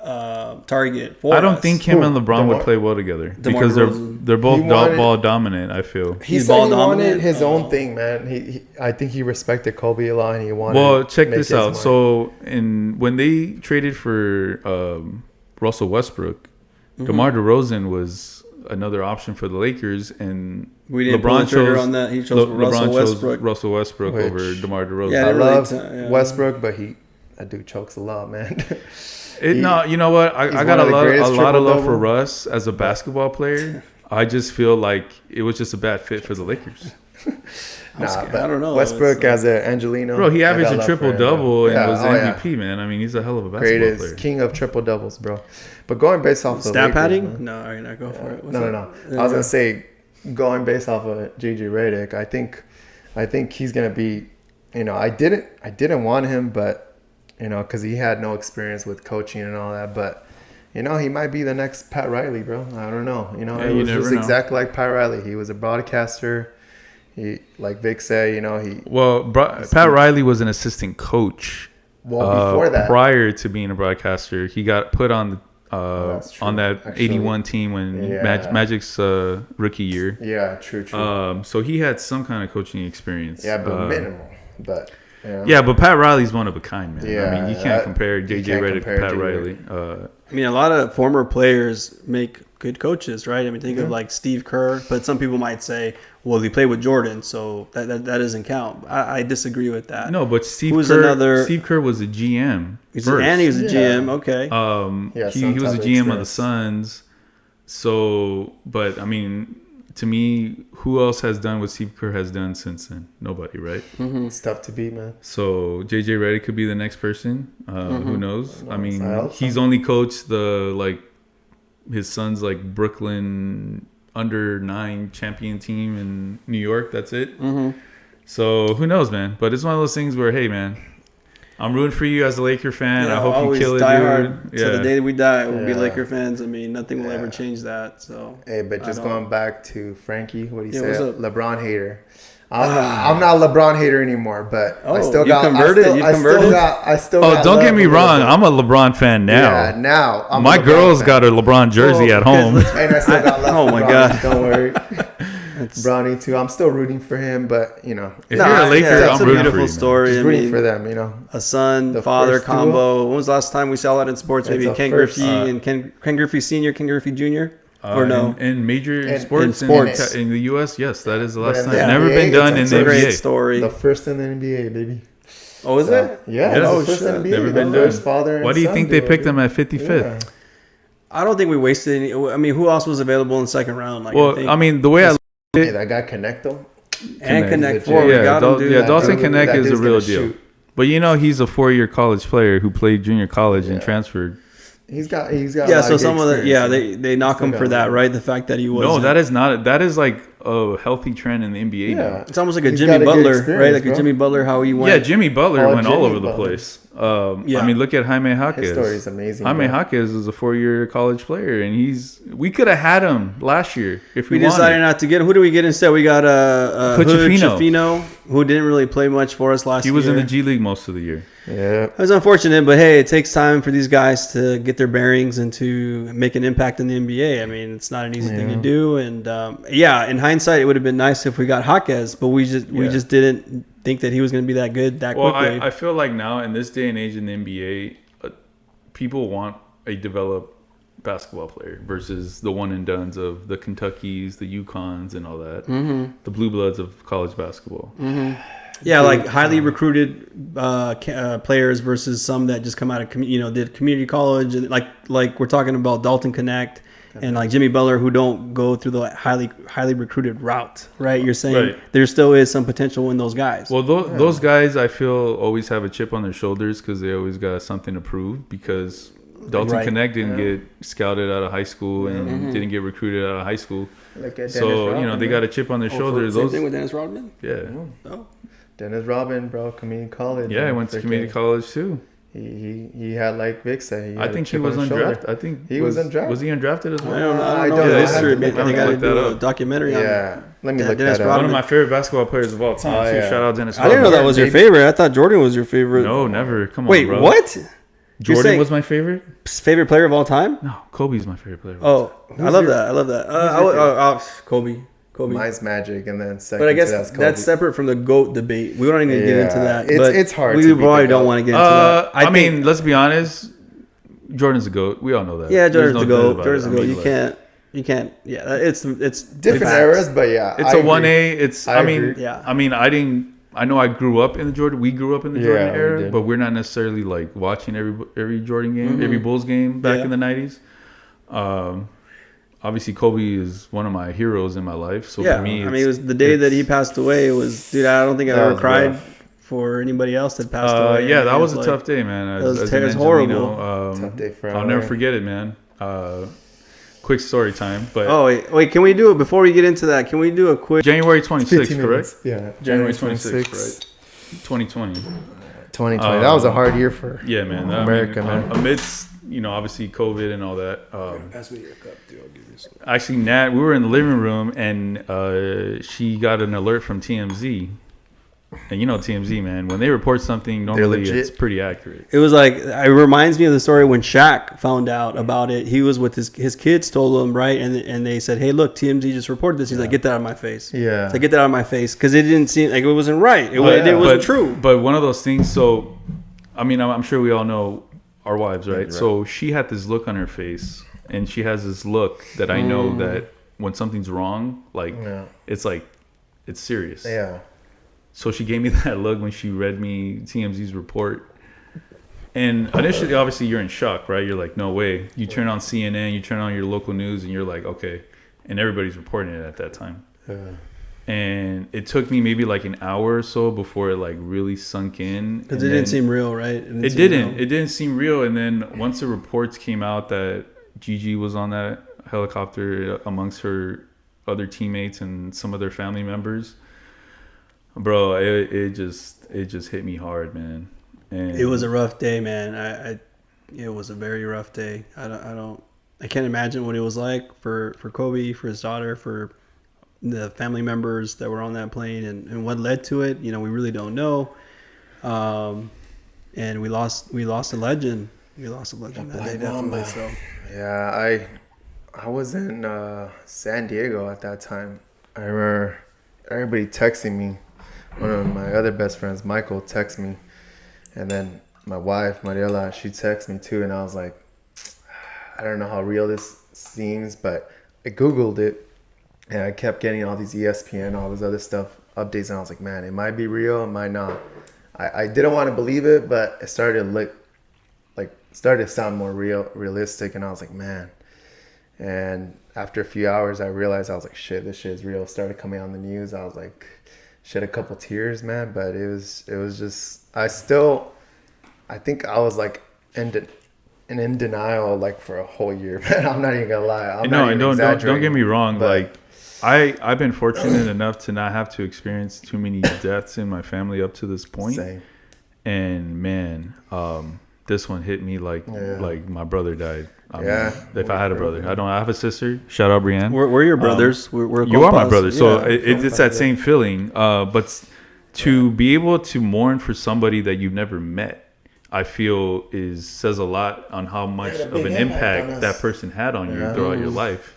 target for? I don't think him and LeBron would play well together because they're both ball dominant. I feel he said he wanted his own thing, man. I think he respected Kobe a lot, and he wanted. Well, check this out. So when they traded for Russell Westbrook, DeMar DeRozan was another option for the Lakers, and LeBron chose on that. He chose Russell Westbrook over DeMar DeRozan. Yeah, I love Westbrook, but that dude chokes a lot, man. You know what? I got a lot of love for Russ as a basketball player. I just feel like it was just a bad fit for the Lakers. I don't know. Westbrook as an Angelino. Bro, he averaged a triple-double and was MVP, man. I mean, he's a hell of a basketball player. King of triple-doubles, bro. But going based off of stat padding? No, all right, now go for it. No. I was going to say, going based off of JJ Redick, I think he's going to be, I didn't want him, but, because he had no experience with coaching and all that, but, he might be the next Pat Riley, bro. I don't know. It was just exactly like Pat Riley. He was a broadcaster. He, like Vic said, Pat Riley was an assistant coach. Well, before that, prior to being a broadcaster, he got put on that 81 team when Magic's rookie year. Yeah, true. So he had some kind of coaching experience. Yeah, but minimal. But yeah, but Pat Riley's one of a kind, man. Yeah, I mean, you can't compare JJ Redick to Pat Riley. I mean, a lot of former players make good coaches, right? I mean, think of like Steve Kerr, but some people might say, well, he played with Jordan, so that doesn't count. I disagree with that. No, but Steve Kerr was a GM. He was a GM, okay. He was a GM of the Suns. So, but I mean, to me, who else has done what Steve Kerr has done since then? Nobody, right? It's tough to beat, man. So JJ Redick could be the next person. Who knows? I mean, he's only coached his son's Brooklyn under-9 champion team in New York. That's it. So who knows, man? But it's one of those things where, hey, man, I'm rooting for you as a Laker fan. I hope you kill it, dude. So the day that we die, we'll be Laker fans. I mean, nothing will ever change that. So hey, but just going back to Frankie, what do you say? LeBron hater. I'm not a LeBron hater anymore, but I still got converted. Don't get me wrong. I'm a LeBron fan now. Yeah, now my girl's got a LeBron jersey at home. And I still got love. Oh my God! Don't worry. Bronny too. I'm still rooting for him, but if you're a Laker, I'm rooting for you. Story. Just rooting for them. A son, father combo. When was the last time we saw that in sports? Maybe Ken Griffey and Ken Griffey Sr., Ken Griffey Jr. Or no? In major sports in the U.S., yes, that is the last time. Yeah, Never been done in the NBA. Great story. The first in the NBA, baby. Oh, is it? Yeah, the first in the NBA. Never been done. Father and Why do you think they picked him at 55th? Yeah. I don't think we wasted any. I mean, who else was available in the second round? The way that guy Connecto. And Connect 4. We got him, dude. Yeah, Dalton Connect is a real deal. But he's a 4-year college player who played junior college and transferred. He's got yeah. So some of the they knock him for that, right? The fact that he was that is not. That is like a healthy trend in the NBA now. It's almost like a He's Jimmy got a good Butler, experience, right? Like bro. a Jimmy Butler, how he went. Yeah, Jimmy Butler went all Jimmy over the Butler. place. Yeah. I mean, look at Jaime Jaquez. His story is amazing. Jaime bro. Jaquez is a 4-year college player, and we could have had him last year if We we decided wanted. not to get him. Who do we get instead? We got Hood Chafino. Chafino, who didn't really play much for us last He year. was in the G League most of the year. Yeah. It was unfortunate, but hey, it takes time for these guys to get their bearings and to make an impact in the NBA. I mean, it's not an easy thing to do. And in hindsight, it would have been nice if we got Jaquez, but we just didn't think that he was going to be that good that Well, quickly. I feel like now in this day and age in the NBA, people want a developed basketball player versus the one and dones of the Kentuckys, the UConns, and all that. Mm-hmm. The blue bloods of college basketball. Mm-hmm. Yeah, like highly recruited players versus some that just come out of did community college, and like we're talking about Dalton Connect and like Jimmy Butler, who don't go through the highly recruited route, right? You're saying there still is some potential in those guys. Well, those guys I feel always have a chip on their shoulders because they always got something to prove. Because Dalton Connect didn't get scouted out of high school and didn't get recruited out of high school. Look at Dennis So Rodman, they got a chip on their shoulders. Same thing with Dennis Rodman. Yeah. Oh. Dennis Rodman, bro, community college. Yeah, I went to community college too. He had, like Vic said, I think he was undrafted. I think he was undrafted. Was he undrafted as well? I don't know. I I don't don't know know. the I history. have to They got to look do that a up. documentary on Yeah, let me look Dennis that up. One of my favorite basketball players of all time. Oh, too. yeah. Shout out Dennis. I didn't know Rodman. that was your favorite. I thought Jordan was your favorite. No, never. Come on, Wait, bro. what? Jordan saying- was my favorite. Favorite player of all time? No, Kobe's my favorite player. Of all time. Oh, I love that. Kobe. Mine's Magic, and then second. But I guess that's Kobe. that's separate from the GOAT debate. We don't even get into that. But It's hard. We to beat probably the don't GOAT. want to get into that. I mean, let's be honest. Jordan's a GOAT. We all know that. Yeah, There's Jordan's no the doubt GOAT. about Jordan's it. the I GOAT. mean, You can't. Yeah, it's different facts. eras, but yeah, It's I a agree. 1A. It's. I mean, agree. Yeah. I mean, I know I grew up in the Jordan. We grew up in the Jordan Yeah, we era, did. but we're not necessarily like watching every Jordan game, every Bulls game back Yeah. in the '90s. Obviously, Kobe is one of my heroes in my life. So Yeah, for me, I mean, it was the day that he passed away. It was, dude. I don't think I've That ever was cried rough. for anybody else that passed away. Yeah, I that mean, was a it's tough day, man. It was an horrible. Angelino, Tough day for I'll never LA. forget it, man. Quick story time, but Oh wait, can we do it before we get into that? Can we do a quick? January 26th, 15 correct? minutes. Yeah, January 26th, right? 2020. 2020. That was a hard year for Yeah, man. America, man. Amidst, obviously COVID and all that. Pass me your cup, dude. I'll give you some. Actually, Nat, we were in the living room and she got an alert from TMZ. And TMZ, man, when they report something, normally legit. it's pretty accurate. It was like, it reminds me of the story when Shaq found out about it. He was with his kids, told him, right? And they said, hey, look, TMZ just reported this. He's like, get that out of my face. Yeah. It's like, get that out of my face. Because it didn't seem like it wasn't right. It wasn't true. But one of those things, so, I mean, I'm sure we all know our wives, right? Right. So she had this look on her face, and she has this look that I know that when something's wrong, like, Yeah. it's like, it's serious. Yeah. So she gave me that look when she read me TMZ's report. And initially, obviously, you're in shock, right? You're like, no way. You turn on CNN, you turn on your local news, and you're like, okay. And everybody's reporting it at that time. And it took me maybe like an hour or so before it like really sunk in. Because it didn't seem real, right? It didn't seem real. And then once the reports came out that Gigi was on that helicopter amongst her other teammates and some of their family members, bro, it just hit me hard, man. And It was a rough day, man. It was a very rough day. I can't imagine what it was like for Kobe, for his daughter, for the family members that were on that plane, and what led to it. We really don't know. And we lost a legend. We lost a legend that day, definitely. So Yeah, I was in San Diego at that time. I remember everybody texting me. One of my other best friends, Michael, texted me. And then my wife, Mariela, she texted me too. And I was like, I don't know how real this seems, but I Googled it. And I kept getting all these ESPN, all this other stuff, updates. And I was like, man, it might be real, it might not. I didn't want to believe it, but it started to sound more realistic. And I was like, man. And after a few hours, I realized, I was like, shit, this shit is real. It started coming on the news. I was like, shed a couple tears, man. But it was just, I think I was like in denial like for a whole year, man. I'm not even gonna lie. I'm not even don't exaggerating, get me wrong. but Like, I've been fortunate enough to not have to experience too many deaths in my family up to this point. Same. And man, this one hit me like my brother died. I mean, if I had a brother, I have a sister. Shout out Brianne. We're your brothers. We're you are my compas. brother, so Yeah. it's that same feeling. But to be able to mourn for somebody that you've never met, I feel says a lot on how much of an impact that person had on you throughout your life.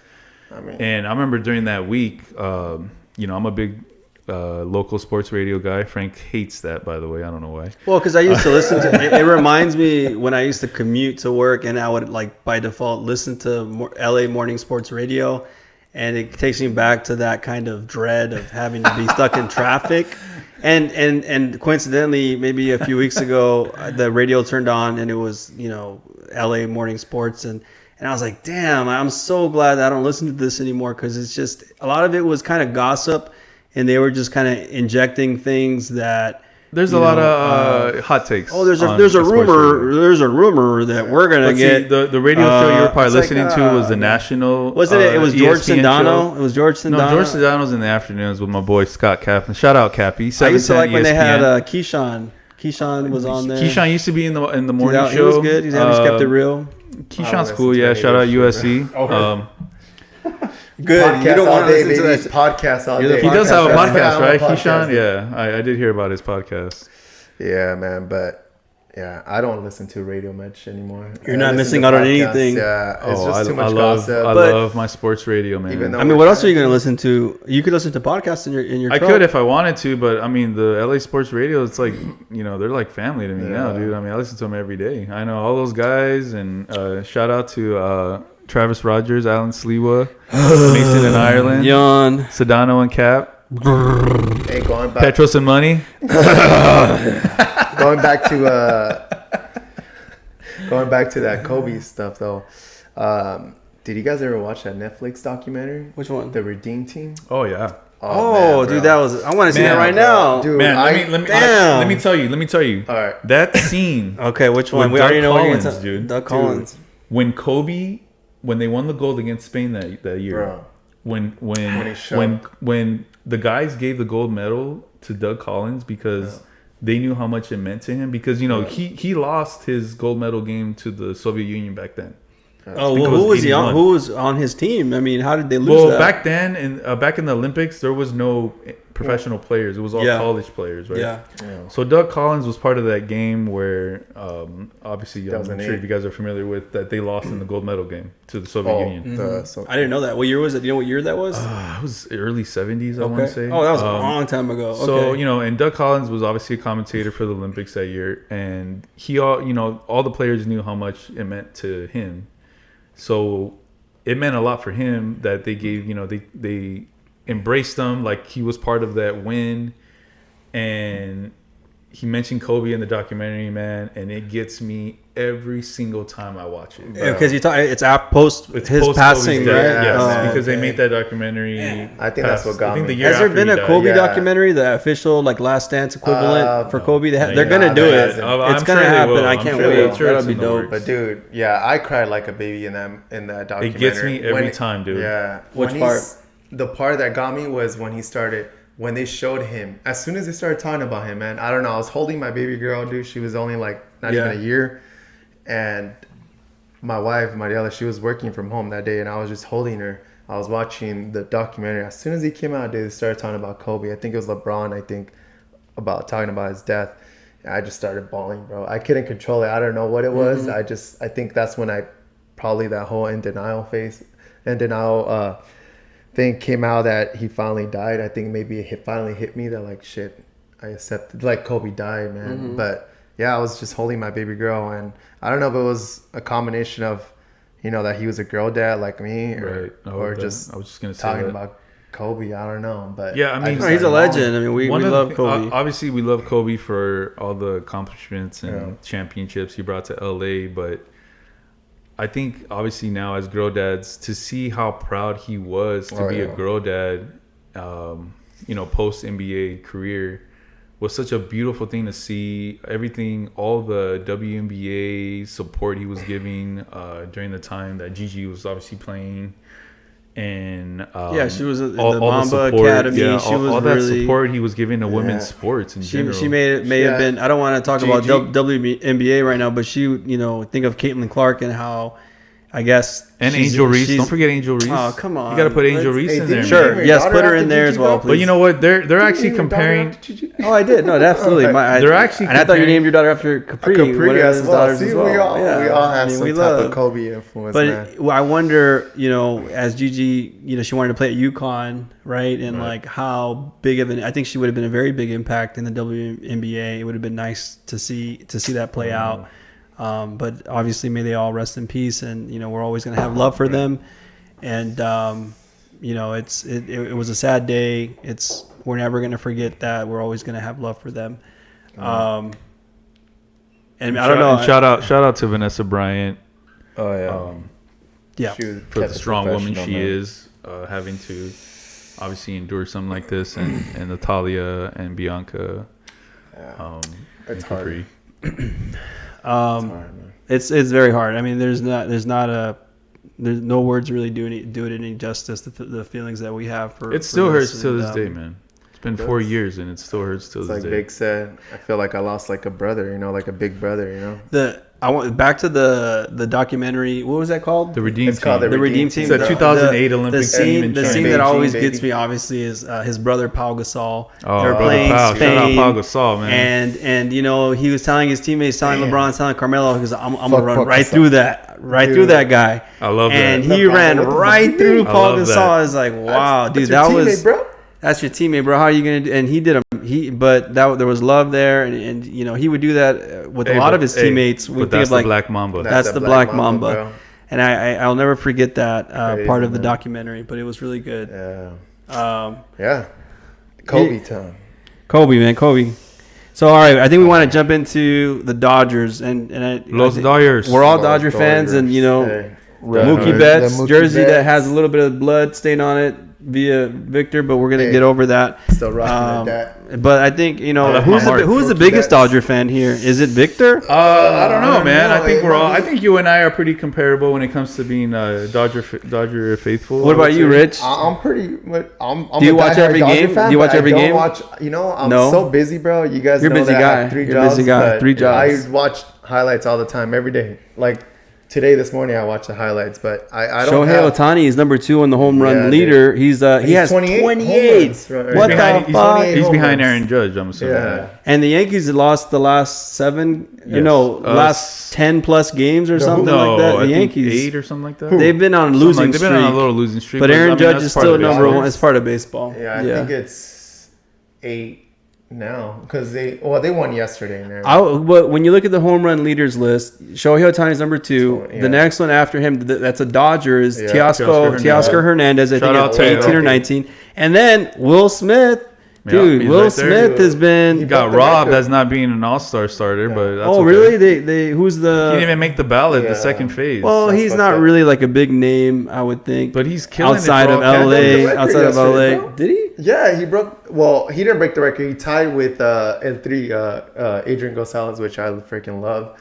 And I remember during that week, I'm a big local sports radio guy. Frank hates that, by the way. I don't know why. Well, because I used to listen to it. It reminds me when I used to commute to work, and I would like by default listen to LA morning sports radio, and it takes me back to that kind of dread of having to be stuck in traffic. And coincidentally, maybe a few weeks ago, the radio turned on and it was, LA morning sports. And I was like, damn, I'm so glad that I don't listen to this anymore, because it's just a lot of it was kind of gossip, and they were just kind of injecting things that. There's a lot of hot takes. Oh, there's a rumor that we're gonna get. The radio show you were probably listening to was the national. Wasn't it? It was George Sindano. It was George Sindano. No, George Sindano's in the afternoons with my boy Scott Kaplan. Shout out Cappy. I used to like when they had Keyshawn. Keyshawn was on there. Keyshawn used to be in the morning show. He was good. He always kept it real. Keyshawn's cool. Yeah. Shout out USC. Good. Podcast You don't want to day, listen to baby. that. Podcast all day. He does have a podcast, right? Podcast. Keyshawn? Yeah. I did hear about his podcast. Yeah, man. But yeah, I don't listen to radio much anymore. You're I not listen missing to out on podcasts. anything. Yeah, it's just too much I gossip. love my sports radio, man. Even though I mean, what else are you going to listen to? You could listen to podcasts in your I truck. could if I wanted to, but I mean, the LA sports radio, it's like, they're like family to me now, dude. I mean, I listen to them every day. I know all those guys, and shout out to Travis Rogers, Alan Sliwa, Mason in Ireland, Yawn. Sedano and Cap, Hey, going back, Petros and Money. going back to that Kobe stuff though. Did you guys ever watch that Netflix documentary? Which one? The Redeem Team. Oh yeah. Oh, man, dude, bro. that was. I want to see that right bro. now. Dude, Man, damn. let me tell you. All right. That scene Okay, which one? With We already Doug know what you're Collins, gonna tell. dude. Doug Collins. when they won the gold against Spain that year. Bro. When the guys gave the gold medal to Doug Collins because they knew how much it meant to him, because he lost his gold medal game to the Soviet Union back then. Oh, well, who was he on? 81. Who was on his team? I mean, how did they lose Well, that? back then, back in the Olympics, there was no professional players. It was all college players, right? Yeah. So Doug Collins was part of that game where, obviously, I'm sure 2008. if you guys are familiar with that, they lost in the gold medal game to the Soviet Union. I didn't know that. What year was it? Do you know what year that was? It was early 70s, I want to say. Oh, that was a long time ago. Okay. So, and Doug Collins was obviously a commentator for the Olympics that year, and all the players knew how much it meant to him. So it meant a lot for him that they gave, they embraced him like he was part of that win. And he mentioned Kobe in the documentary, man, and it gets me every single time I watch it. because it's post his post passing, Kobe's right? death, yes, Oh, because they okay. made that documentary. I think that's what got me. the year Has there after been he a died. Kobe Yeah. documentary, the official Last Dance equivalent for No. Kobe? They're Yeah, gonna do that it. hasn't. I'm It's sure gonna they happen. will. I I'm can't sure wait. they will. Sure That'll it's be in the dope. works. But dude, yeah, I cried like a baby in that documentary. It gets me every When time, dude. Yeah. Which When part? The part that got me was when they showed him. As soon as they started talking about him, man, I don't know. I was holding my baby girl, dude. She was only like not even a year, and my wife, Mariela, she was working from home that day, and I was just holding her. I was watching the documentary. As soon as he came out, they started talking about Kobe. I think it was LeBron. About talking about his death. And I just started bawling, bro. I couldn't control it. I don't know what it was. I think that's when probably that whole in denial thing came out, that he finally died. I think maybe it finally hit me that like shit, I accepted like Kobe died, man. But yeah, I was just holding my baby girl, and I don't know if it was a combination of that he was a girl dad like me, or Right. or just I was just gonna say talking that. about Kobe. I don't know, but Yeah, I mean, just He's a started legend. I mean, we One of love the- Kobe. Obviously, we love Kobe for all the accomplishments and championships he brought to LA. But I think, obviously, now as girl dads, to see how proud he was to be a girl dad, post NBA career, was such a beautiful thing to see. Everything, all the WNBA support he was giving during the time that Gigi was obviously playing. and she was in the all Mamba support, Academy. Yeah, she was all that really, support he was giving to women's sports in general. She may have been. I don't want to talk about WNBA right now, but she, think of Caitlin Clark and how, I guess, and Angel Reese. Don't forget Angel Reese. Oh, come on. You got to put Angel Reese in there. Sure. Yes, put her in there as well, please. But you know what? They're actually comparing. Oh, I did. No, absolutely. They're actually. And I thought you named your daughter after Capri as well. See, we all have some type of Kobe influence. But I wonder, as Gigi, she wanted to play at UConn, right? And like how big of an, I think she would have been a very big impact in the WNBA. It would have been nice to see that play out. But obviously, may they all rest in peace. And we're always going to have love for them. And it was a sad day. We're never going to forget that. We're always going to have love for them. And I don't know. Shout out to Vanessa Bryant. Oh yeah. For the strong woman she is, having to obviously endure something like this, and Natalia and Bianca. It's hard. It's very hard. I mean, there's no words really do it any justice. The feelings that we have for it still hurts to this day, man. It's been 4 years and it still hurts to this day. Like Vic said, I feel like I lost like a brother, like a big brother, I want back to the documentary. What was that called? The Redeem Team. The Redeem Team. It's a 2008 Olympic team. The scene that always gets me, obviously, is his brother Pau Gasol. They're playing Pau. Spain, shout out Pau Gasol, man. And he was telling his teammates, telling LeBron, telling Carmelo, because I'm gonna run right through that, through that guy. I love that. And he ran right through Pau Gasol. I was like, wow, dude, that was. Bro. That's your teammate, bro. How are you gonna do? And he did but there was love there, and he would do that with a lot of his teammates. But that's the Black Mamba. That's the Black Mamba. And I'll never forget that part of the documentary. But it was really good. Yeah. Kobe time. Kobe, man, Kobe. So all right, I think we want to jump into the Dodgers Los Dodgers. We're all Dodger fans, and Mookie Betts jersey that has a little bit of blood stain on it via Victor, but we're gonna get over that. Still rocking that. But I think who's the biggest Dodger fan here? Is it Victor? I don't know, man. I think we're all. I think you and I are pretty comparable when it comes to being Dodger faithful. What about you, Rich? I'm pretty. I'm Do you watch every game? Do you watch every game? I'm so busy, bro. You guys You're know busy that guy. I have 3 You're jobs. busy guy. 3 jobs. I watch highlights all the time, every day. Like today, this morning, I watched the highlights, but I don't. Shohei Ohtani is number 2 on the home run leader. He has 28. What the fuck? He's behind Aaron Judge, I'm assuming. Yeah. And the Yankees had lost the last 10 plus games or something like that. The Yankees 8 or something like that. They've been on a losing streak. They've been on a little losing streak. But Aaron Judge is still number 1. It's part of baseball. Yeah, I think it's 8 now because they won yesterday. But when you look at the home run leaders list, Shohei Ohtani is number 2. The next one after him, that's a Dodger, is Teoscar Hernandez. I think at 18 or 19, and then Will Smith. Dude, Will Smith has been. He got robbed as not being an all-star starter, but that's really? They who's the? He didn't even make the ballot, the second phase. Well, he's not really like a big name, I would think. But he's killing outside of LA. Outside of LA, did he? Yeah, he broke. Well, he didn't break the record. He tied with El3, Adrian Gonzalez, which I freaking love,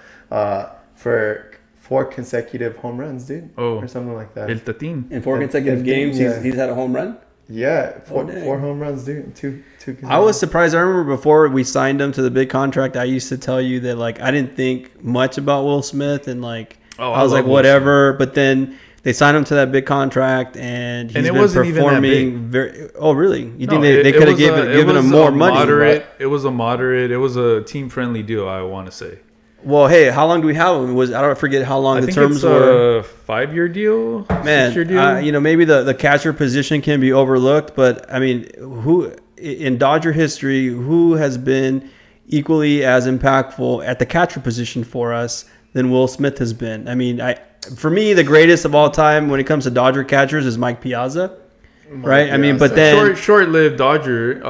for 4 consecutive home runs, dude. Or something like that. El Tatín. In 4 consecutive games, he's had a home run. Yeah, 4 home runs, dude. Two. I was surprised. I remember before we signed him to the big contract, I used to tell you that I didn't think much about Will Smith and I was like whatever. But then they signed him to that big contract and he's been performing very. Oh really? You think they could have given him more money? Moderate. It was a moderate. It was a team friendly deal. I want to say. Well, hey, how long do we have him? I don't forget how long the terms were. A 5-year deal. Man, 6-year deal? Maybe the catcher position can be overlooked, but I mean, who in Dodger history who has been equally as impactful at the catcher position for us than Will Smith has been? I mean, for me, the greatest of all time when it comes to Dodger catchers is Mike Piazza. Right, I mean, but then short-lived Dodger.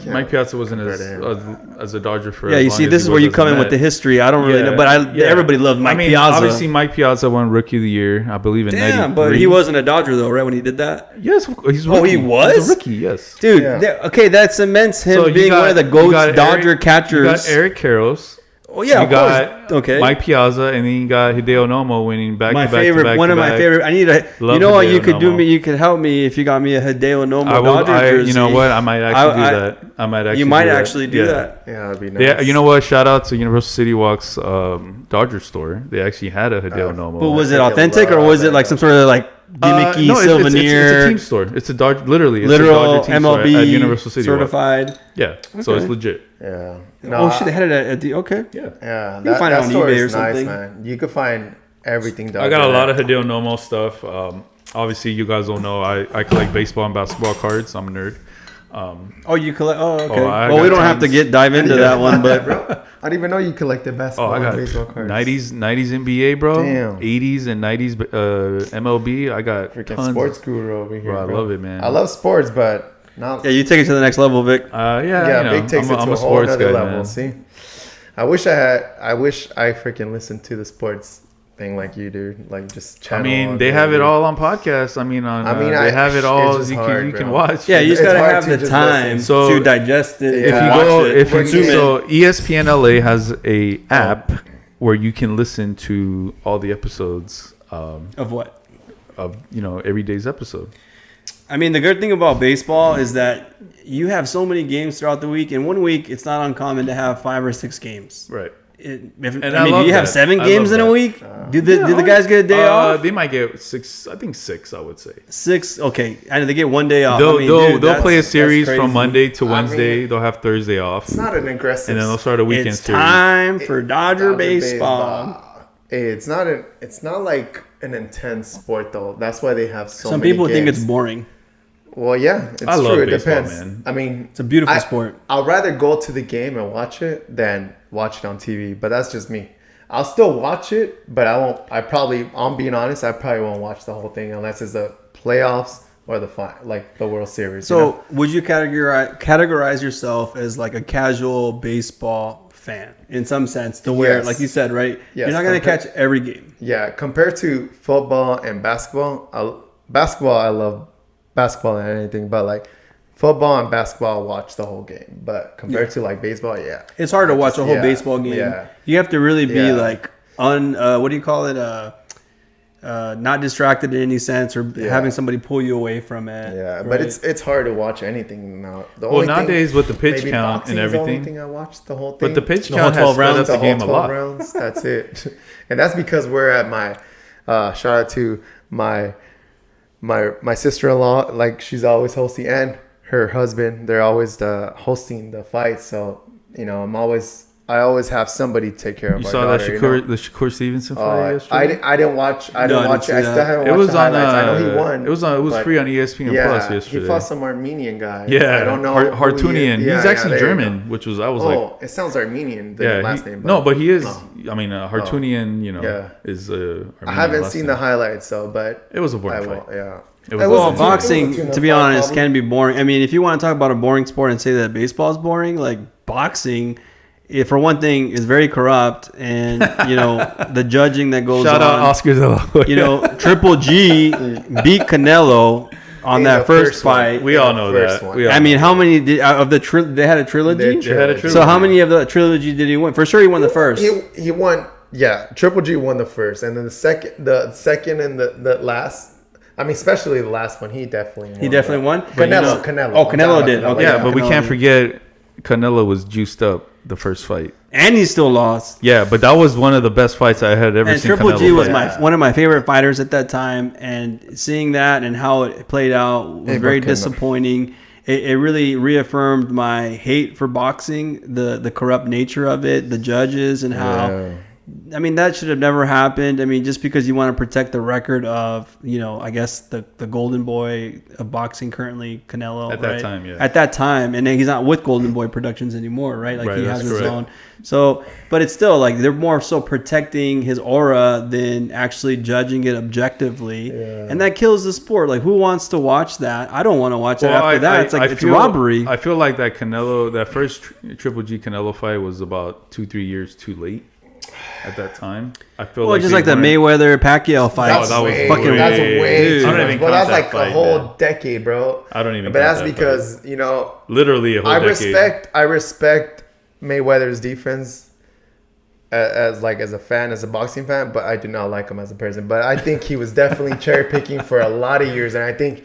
Mike Piazza wasn't as a Dodger for. Yeah, you see, this is where you come in with the history. I don't really know, but everybody loved Mike Piazza. Obviously, Mike Piazza won Rookie of the Year, I believe in '93. But he wasn't a Dodger though, right? When he did that. Yes, he's rookie. Oh, he was he's a rookie. Yes, dude. Yeah. Okay, that cements him being one of the GOAT Dodger catchers. You got Eric Karros. Oh yeah, You of got course. Okay. Mike Piazza, and then you got Hideo Nomo winning back My to back favorite, to back one to of my back. favorite. I need a. Love You know what? Hideo You could do Nomo. me. You could help me if you got me a Hideo Nomo Dodger jersey. You know what? I might actually I- do that. I might actually. You might do that. actually do Yeah. that. Yeah, that'd be nice. Yeah, you know what? Shout out to Universal City Walk's Dodger store. They actually had a Hideo Nomo. But was it I think authentic or love was it that like guy. some sort of like gimmicky no, souvenir? it's a team store. It's a Dodger. Literally, it's literal a Dodger team MLB store at Universal City Walk. certified. Yeah, so it's Okay. legit. Yeah. Oh shit, they had it at the okay. Yeah. Yeah, You can find it on store eBay or is nice, something. man. You could find everything. I got a lot of Hideo Nomo stuff. Obviously, you guys don't know. I collect baseball and basketball cards. I'm a nerd. Oh, you collect? Oh, okay. I Well, we got don't have to tons. dive into that one, but bro. I didn't even know you collected Oh, basketball I and got baseball cards. 90s NBA, bro. Damn. 80s and 90s MLB. I got Freaking tons. sports guru over here. Bro, I love it, man. I love sports, but not. yeah, you take it to the next level, Vic. Yeah, you know, Big takes I'm it to a a whole sports other guy, level. man. See, I wish I freaking listened to the sports thing like you do, like just I channel. mean, on they there, have it dude. all on podcasts. I mean, they have it it's all. just You hard, can bro. watch. Yeah, you just It's gotta hard have to the just time listen. So, to digest it. if If Yeah. you watch go, it, if you consume it. so ESPN LA has a app where you can listen to all the episodes Of what? of every day's episode. I mean, the good thing about baseball is that you have so many games throughout the week. In 1 week, it's not uncommon to have 5 or 6 games. Right. I I mean, love do you have that. 7 I games love in a that. week? Do the guys get a day off? They might get 6. I think 6. I would say 6. Okay, and they get 1 day off. they'll I mean, dude, they'll play a that's series crazy. from Monday to I Wednesday. mean, they'll have Thursday off, It's not an aggressive. and then they'll start a weekend It's series. time for Dodger baseball. Hey, it's not like an intense sport though. That's why they have so Some many people think games. it's boring. Well, yeah, it's I love true. It baseball, depends. man. I mean, It's a beautiful sport. I'll rather go to the game and watch it than watch it on TV. But that's just me. I'll still watch it, but I won't. I'm being honest. I probably won't watch the whole thing unless it's the playoffs or the World Series. So, would you categorize yourself as like a casual baseball fan in some sense, to where, Yes. like you said, right? Yes, You're not going to catch every game. Yeah, compared to football and basketball, I love basketball and anything, but like football and basketball, I'll watch the whole game. But compared to like baseball, yeah, It's hard to watch a whole Yeah, baseball game. yeah. You have to really be Yeah. like what do you call it? Not distracted in any sense, or having somebody pull you away from it. yeah. right? But it's hard to watch anything now. The Well, only thing- nowadays with the pitch maybe count boxing and is the only everything, thing I watched the whole thing. but the pitch The whole count has 12 sped rounds, up the whole game a 12 lot. rounds, that's it. And that's because we're at my shout out to my sister-in-law, like she's always hosting, and her husband, they're always hosting the fights. So I always have somebody take care of You our saw daughter, the Shakur Stevenson fight yesterday. I didn't watch it. I No, I didn't watch didn't it. see I still that. haven't It watched was the on. highlights. I know he won. It was but- free on ESPN Plus yesterday. he fought some Armenian guy. Yeah, I don't know. Hartunian. who he is. He's Yeah, actually there you German, go. which I was like, Oh, it sounds Armenian. The yeah, last name. no, but he is. No. I mean, Hartunian, Yeah. is. I Armenian haven't last seen name. the highlights, so but It was a I boring will. fight. Yeah. It was Well, a boxing, to be honest, can can be boring. I mean, if you want to talk about a boring sport and say that baseball is boring, like boxing, for one thing, is very corrupt, and the judging that goes Shout on. out Oscar De La Hoya. Triple G beat Canelo on In that the first first one. fight. We all the know first that. one. We all I mean, know how many of the they had a trilogy? They had a trilogy. So how many of the trilogy did he win? For sure, he won the first. He won. Yeah, Triple G won the first, and then the second and the last. I mean, especially the last one, he definitely won. He definitely won. Canelo. Oh, I'm Canelo talking did. about Okay, yeah, but we Canelo can't did. forget Canelo was juiced up the first fight. And he still lost. Yeah, but that was one of the best fights I had ever And seen. Triple Canelo G was fight. one of my favorite fighters at that time, and seeing that and how it played out was very disappointing. It really reaffirmed my hate for boxing, the corrupt nature of it, the judges, and how. Yeah. I mean, that should have never happened. I mean, just because you want to protect the record of, I guess the golden boy of boxing currently, Canelo. At that right? time, yeah. At that time. And then he's not with Golden Boy Productions anymore, right? Like Right, he has that's his correct. own. So, but it's still like they're more so protecting his aura than actually judging it objectively. Yeah. And that kills the sport. Like, who wants to watch that? I don't want to watch it after that. It's like, it's feel, robbery. I feel like that first Triple G Canelo fight was about 2-3 years too late at that time. I feel Well, like just they like the weren't- Mayweather Pacquiao fight. that was fucking That's way- way. dude. Too I don't much. even Well, count that's that like fight, a whole man. decade, bro. I don't even But count that's that because literally a whole decade. I respect Mayweather's defense, as a fan, as a boxing fan, but I do not like him as a person. But I think he was definitely cherry picking for a lot of years, and I think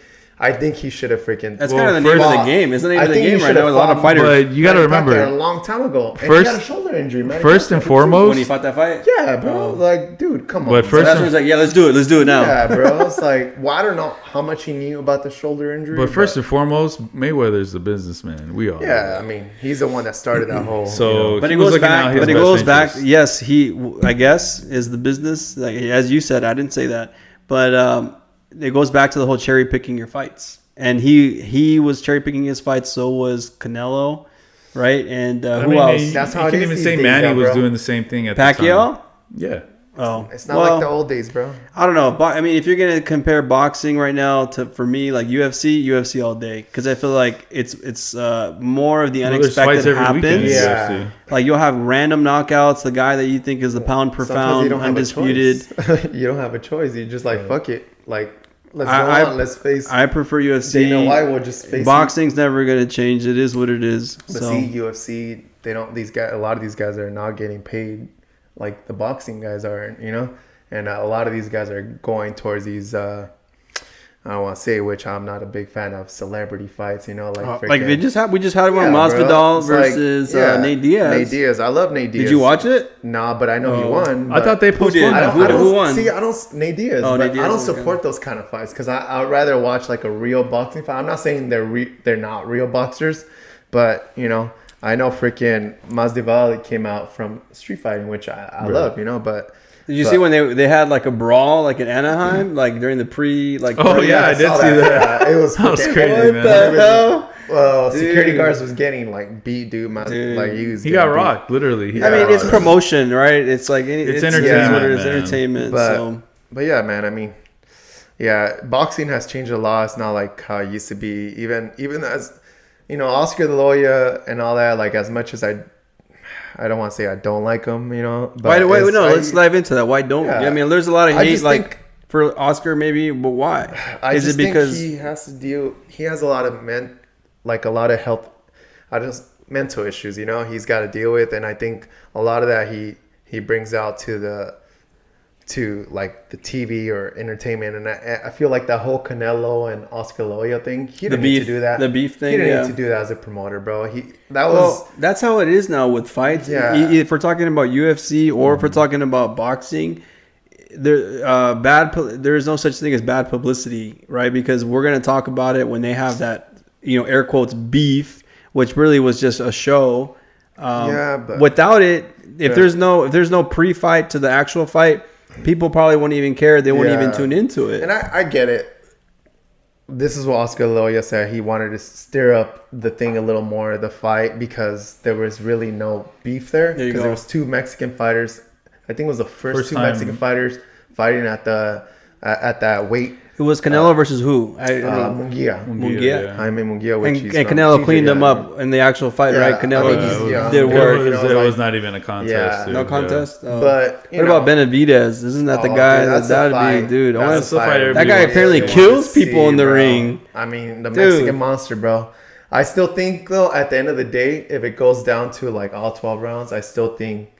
he should have freaking. That's kind of the name of the game, isn't it? The game right now with a lot of fighters. But you got to remember, a long time ago, and he got a shoulder injury. Man. First and foremost, when he fought that fight, yeah, bro. Like, dude, come on. But so that's when he's like, yeah, let's do it now. Yeah, bro. It's like, well, I don't know how much he knew about the shoulder injury. But first and foremost, Mayweather's a businessman. We all. Yeah, I mean, he's the one that started that whole. So, but he goes back. But he goes back. Yes, I guess, is the business. Like, as you said, I didn't say that, but it goes back to the whole cherry picking your fights. And he was cherry picking his fights. So was Canelo, right? And who else? That's how you can even say Manny was doing the same thing at the time. Pacquiao. Yeah. Oh, it's not like the old days, bro. I don't know. I mean, if you're gonna compare boxing right now for me, like UFC all day, because I feel like it's more of the unexpected happens. Yeah. Like you'll have random knockouts. The guy that you think is the pound per pound undisputed. You don't have a choice. You just like fuck it. Like let's go on. Let's face. I prefer UFC. Dana White will just face. Boxing's never gonna change. It is what it is. But see, UFC, they don't. These guys, a lot of these guys are not getting paid like the boxing guys are, you know, and a lot of these guys are going towards these. I don't want to say which. I'm not a big fan of celebrity fights, you know, like we just had one Masvidal versus Nate Diaz. Nate Diaz, I love Nate Diaz. Did you watch it? Nah, but I know he won. I thought they postponed that. Who won? See, I don't Nate Diaz, but Nate Diaz, I don't support those kind of fights because I'd rather watch like a real boxing fight. I'm not saying they're not real boxers, but you know. I know freaking Masvidal came out from street fighting, which I love, you know, but... Did you see when they had like a brawl like in Anaheim, like during the Oh, yeah, I did see that. Yeah, it was crazy, man. What the hell? Well, security guards was getting like beat, dude. Like he got rocked, literally. I mean, it's promotion, right? It's like it's entertainment. It's entertainment. But yeah, man. I mean, yeah, boxing has changed a lot. It's not like how it used to be. Even as you know, Oscar the Lawyer and all that. Like as much as I don't want to say I don't like him, you know. But let's dive into that. Why don't? Yeah. I mean, there's a lot of hate like for Oscar, maybe, but why? Is it because he has to deal? He has a lot of health, mental issues. You know, he's got to deal with, and I think a lot of that he brings out to like the TV or entertainment, and I feel like that whole Canelo and Oscar Loya thing, he didn't need to do that. The beef thing, he didn't need to do that as a promoter, bro. That's how it is now with fights. Yeah. If we're talking about UFC or if we're talking about boxing, there's no such thing as bad publicity, right? Because we're gonna talk about it when they have that, you know, air quotes beef, which really was just a show. But without it, if there's no pre-fight to the actual fight, people probably won't even care. They won't even tune into it. And I get it. This is what Oscar Loya said. He wanted to stir up the thing a little more, the fight, because there was really no beef there. Because there was two Mexican fighters. I think it was the first two Mexican fighters fighting at that weight. It was Canelo versus who? Munguia. Jaime Munguia. And Canelo cleaned him up in the actual fight, right? Canelo did work. It was not even a contest. Yeah, no contest. Oh. But what about Benavidez? Isn't that the guy? That would be, dude. That guy apparently kills people in the ring. I mean, the Mexican monster, bro. I still think, though, at the end of the day, if it goes down to like all 12 rounds, I still think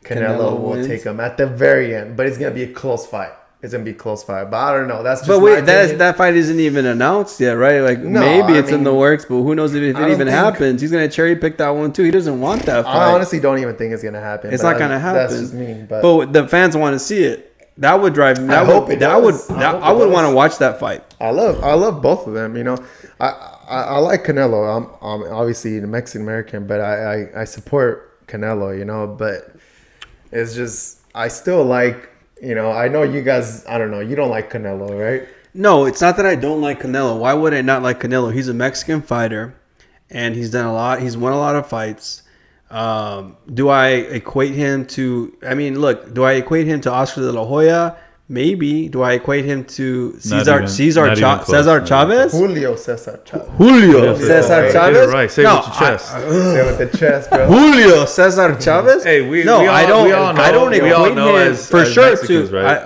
Canelo will take him at the very end. But it's gonna be a close fight. It's gonna be a close fight, but I don't know. That's just that fight isn't even announced yet, right? Like maybe it's in the works, but who knows if it even happens? He's gonna cherry pick that one too. He doesn't want that fight. I honestly don't even think it's gonna happen. It's not gonna happen. That's just me. But the fans want to see it. That would drive me. I would want to watch that fight. I love both of them. You know, I like Canelo. I'm obviously a Mexican American, but I support Canelo. You know, but it's just I still like. You know, I know you guys, I don't know, you don't like Canelo, right? No, it's not that I don't like Canelo. Why would I not like Canelo? He's a Mexican fighter, and he's done a lot. He's won a lot of fights. Do I equate him to, do I equate him to Oscar de la Hoya? Maybe. Do I equate him to Cesar Chavez? Julio Cesar Chavez. Cesar Chavez? Right, say it with your chest. Say it with the chest, bro. Julio Cesar Chavez? Hey, I don't equate him for sure to. Right?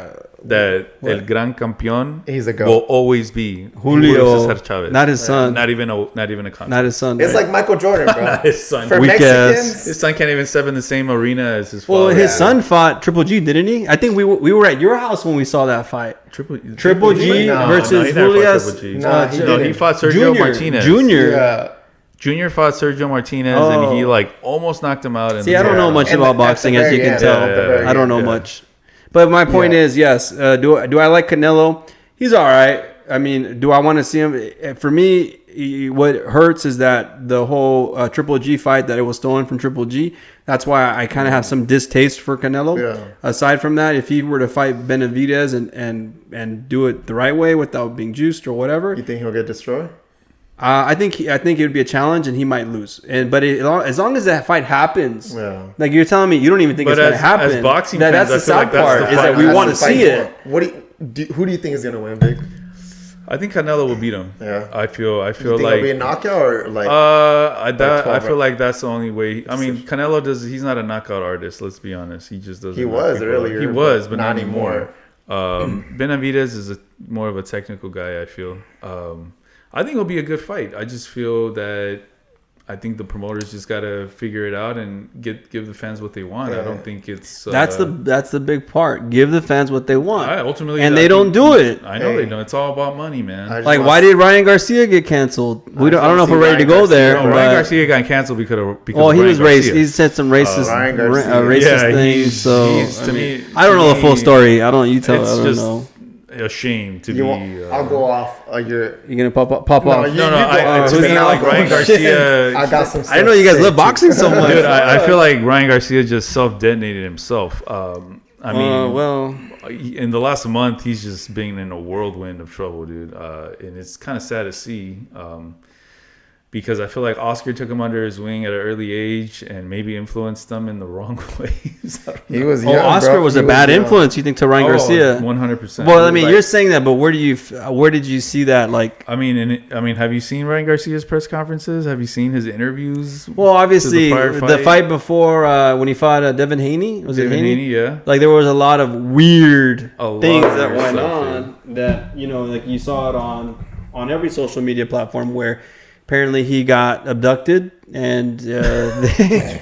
that What? El Gran Campeón He's a goat. will always be Julio Cesar Chavez. not his son. Not even a contest. Not his son. It's right? like Michael Jordan, bro. His son. For Weak Mexicans, ass. His son can't even step in the same arena as his Well, father. his son fought Triple G, didn't he? I think we were at your house when we saw that fight. Triple G No, versus he never fought Julius. Triple G. Nah, he No, he didn't. fought Sergio Martinez. Junior. yeah. Junior fought Sergio Martinez, Oh. and he like almost knocked him out. In See, the I don't know third much round. about And at boxing, the as you very can end, tell. at the very I don't know end, yeah. much. But my point Yeah. is, yes. Do I like Canelo? He's all right. I mean, do I want to see him? For me, what hurts is that the whole Triple G fight, that it was stolen from Triple G. That's why I kind of have some distaste for Canelo. Yeah. Aside from that, if he were to fight Benavidez and do it the right way without being juiced or whatever, You think he'll get destroyed? I think it would be a challenge and he might lose. But as long as that fight happens, Yeah. like you're telling me, you don't even think But it's going to as happen. boxing that's fans, the I feel like sad that's part the is fight. that we That's want to the fight see you it. want. What who do you think is gonna win, Vic? I think Canelo will beat him. Yeah. I feel You think like it'll be a knockout or like? I 12 feel like that's the only way. I mean, Canelo he's not a knockout artist. Let's be honest. He just doesn't. He knock was people out. earlier, He was, but not not anymore. Benavidez is more of a technical guy. I feel. I think it'll be a good fight. I just feel that I think the promoters just got to figure it out and give the fans what they want. I don't think it's That's the big part. Give the fans what they want. ultimately, and I they don't think- do it. I know Hey. they don't. It's all about money, man. I just Like, want- why did Ryan Garcia get canceled? I don't know if we're ready to go there. No, but- Ryan Garcia got canceled because of well, of he Ryan was racist. Garcia. He said some racist, Ryan Garcia. racist Yeah, things. So he's, to I me, I don't know the full story. I don't. You tell. It's I don't just know. a shame to You be. want, I'll go off your. You're gonna pop off. No, No, you- No, go to on. me, I'll like go Ryan on. Garcia. I got some. I didn't know you guys love boxing so much. Dude, I feel like Ryan Garcia just self-detonated himself. I mean, well, in the last month, he's just been in a whirlwind of trouble, dude. And it's kind of sad to see. Because I feel like Oscar took him under his wing at an early age and maybe influenced them in the wrong ways. He was young, Oscar bro. was He a bad young. influence. You think to Ryan Garcia? 100%. Well, I mean, like- you're saying that, but where did you see that? Like, I mean, have you seen Ryan Garcia's press conferences? Have you seen his interviews? well, obviously, prior the fight before when he fought Devin Haney, was David it Haney? Haney, yeah. Like, there was a lot of weird A lot things of that weird went stuff, on that like you saw it on every social media platform where apparently he got abducted and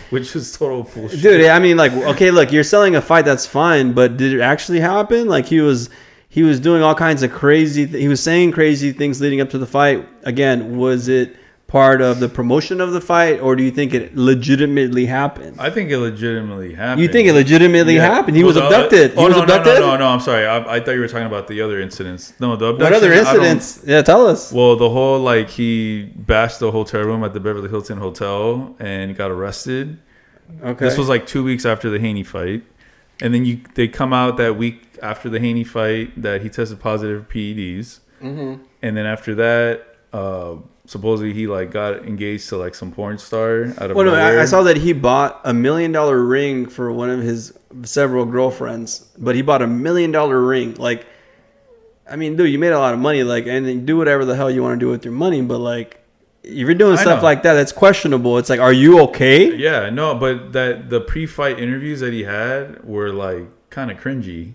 Which is total bullshit. dude, I mean, like, okay, look, you're selling a fight, that's fine, but did it actually happen? Like, he was doing all kinds of crazy he was saying crazy things leading up to the fight. Again, was it part of the promotion of the fight, or do you think it legitimately happened? I think it legitimately happened. You think it legitimately happened? He was abducted. He was abducted? No, I'm sorry. I thought you were talking about the other incidents. No, the abduction. What other I don't- incidents? Yeah, tell us. Well, the whole, like, he bashed the hotel room at the Beverly Hilton Hotel and got arrested. Okay. This was like 2 weeks after the Haney fight. And then they come out that week after the Haney fight that he tested positive for PEDs. Mm-hmm. And then after that, supposedly he like got engaged to like some porn star out of Well, no, nowhere. I saw that he bought $1 million ring for one of his several girlfriends, but he bought $1 million ring. Like, I mean, dude, you made a lot of money, like, and then do whatever the hell you want to do with your money, but like, if you're doing I stuff know. like that, that's questionable. It's like, are you okay? Yeah, no, but the pre-fight interviews that he had were like kind of cringy.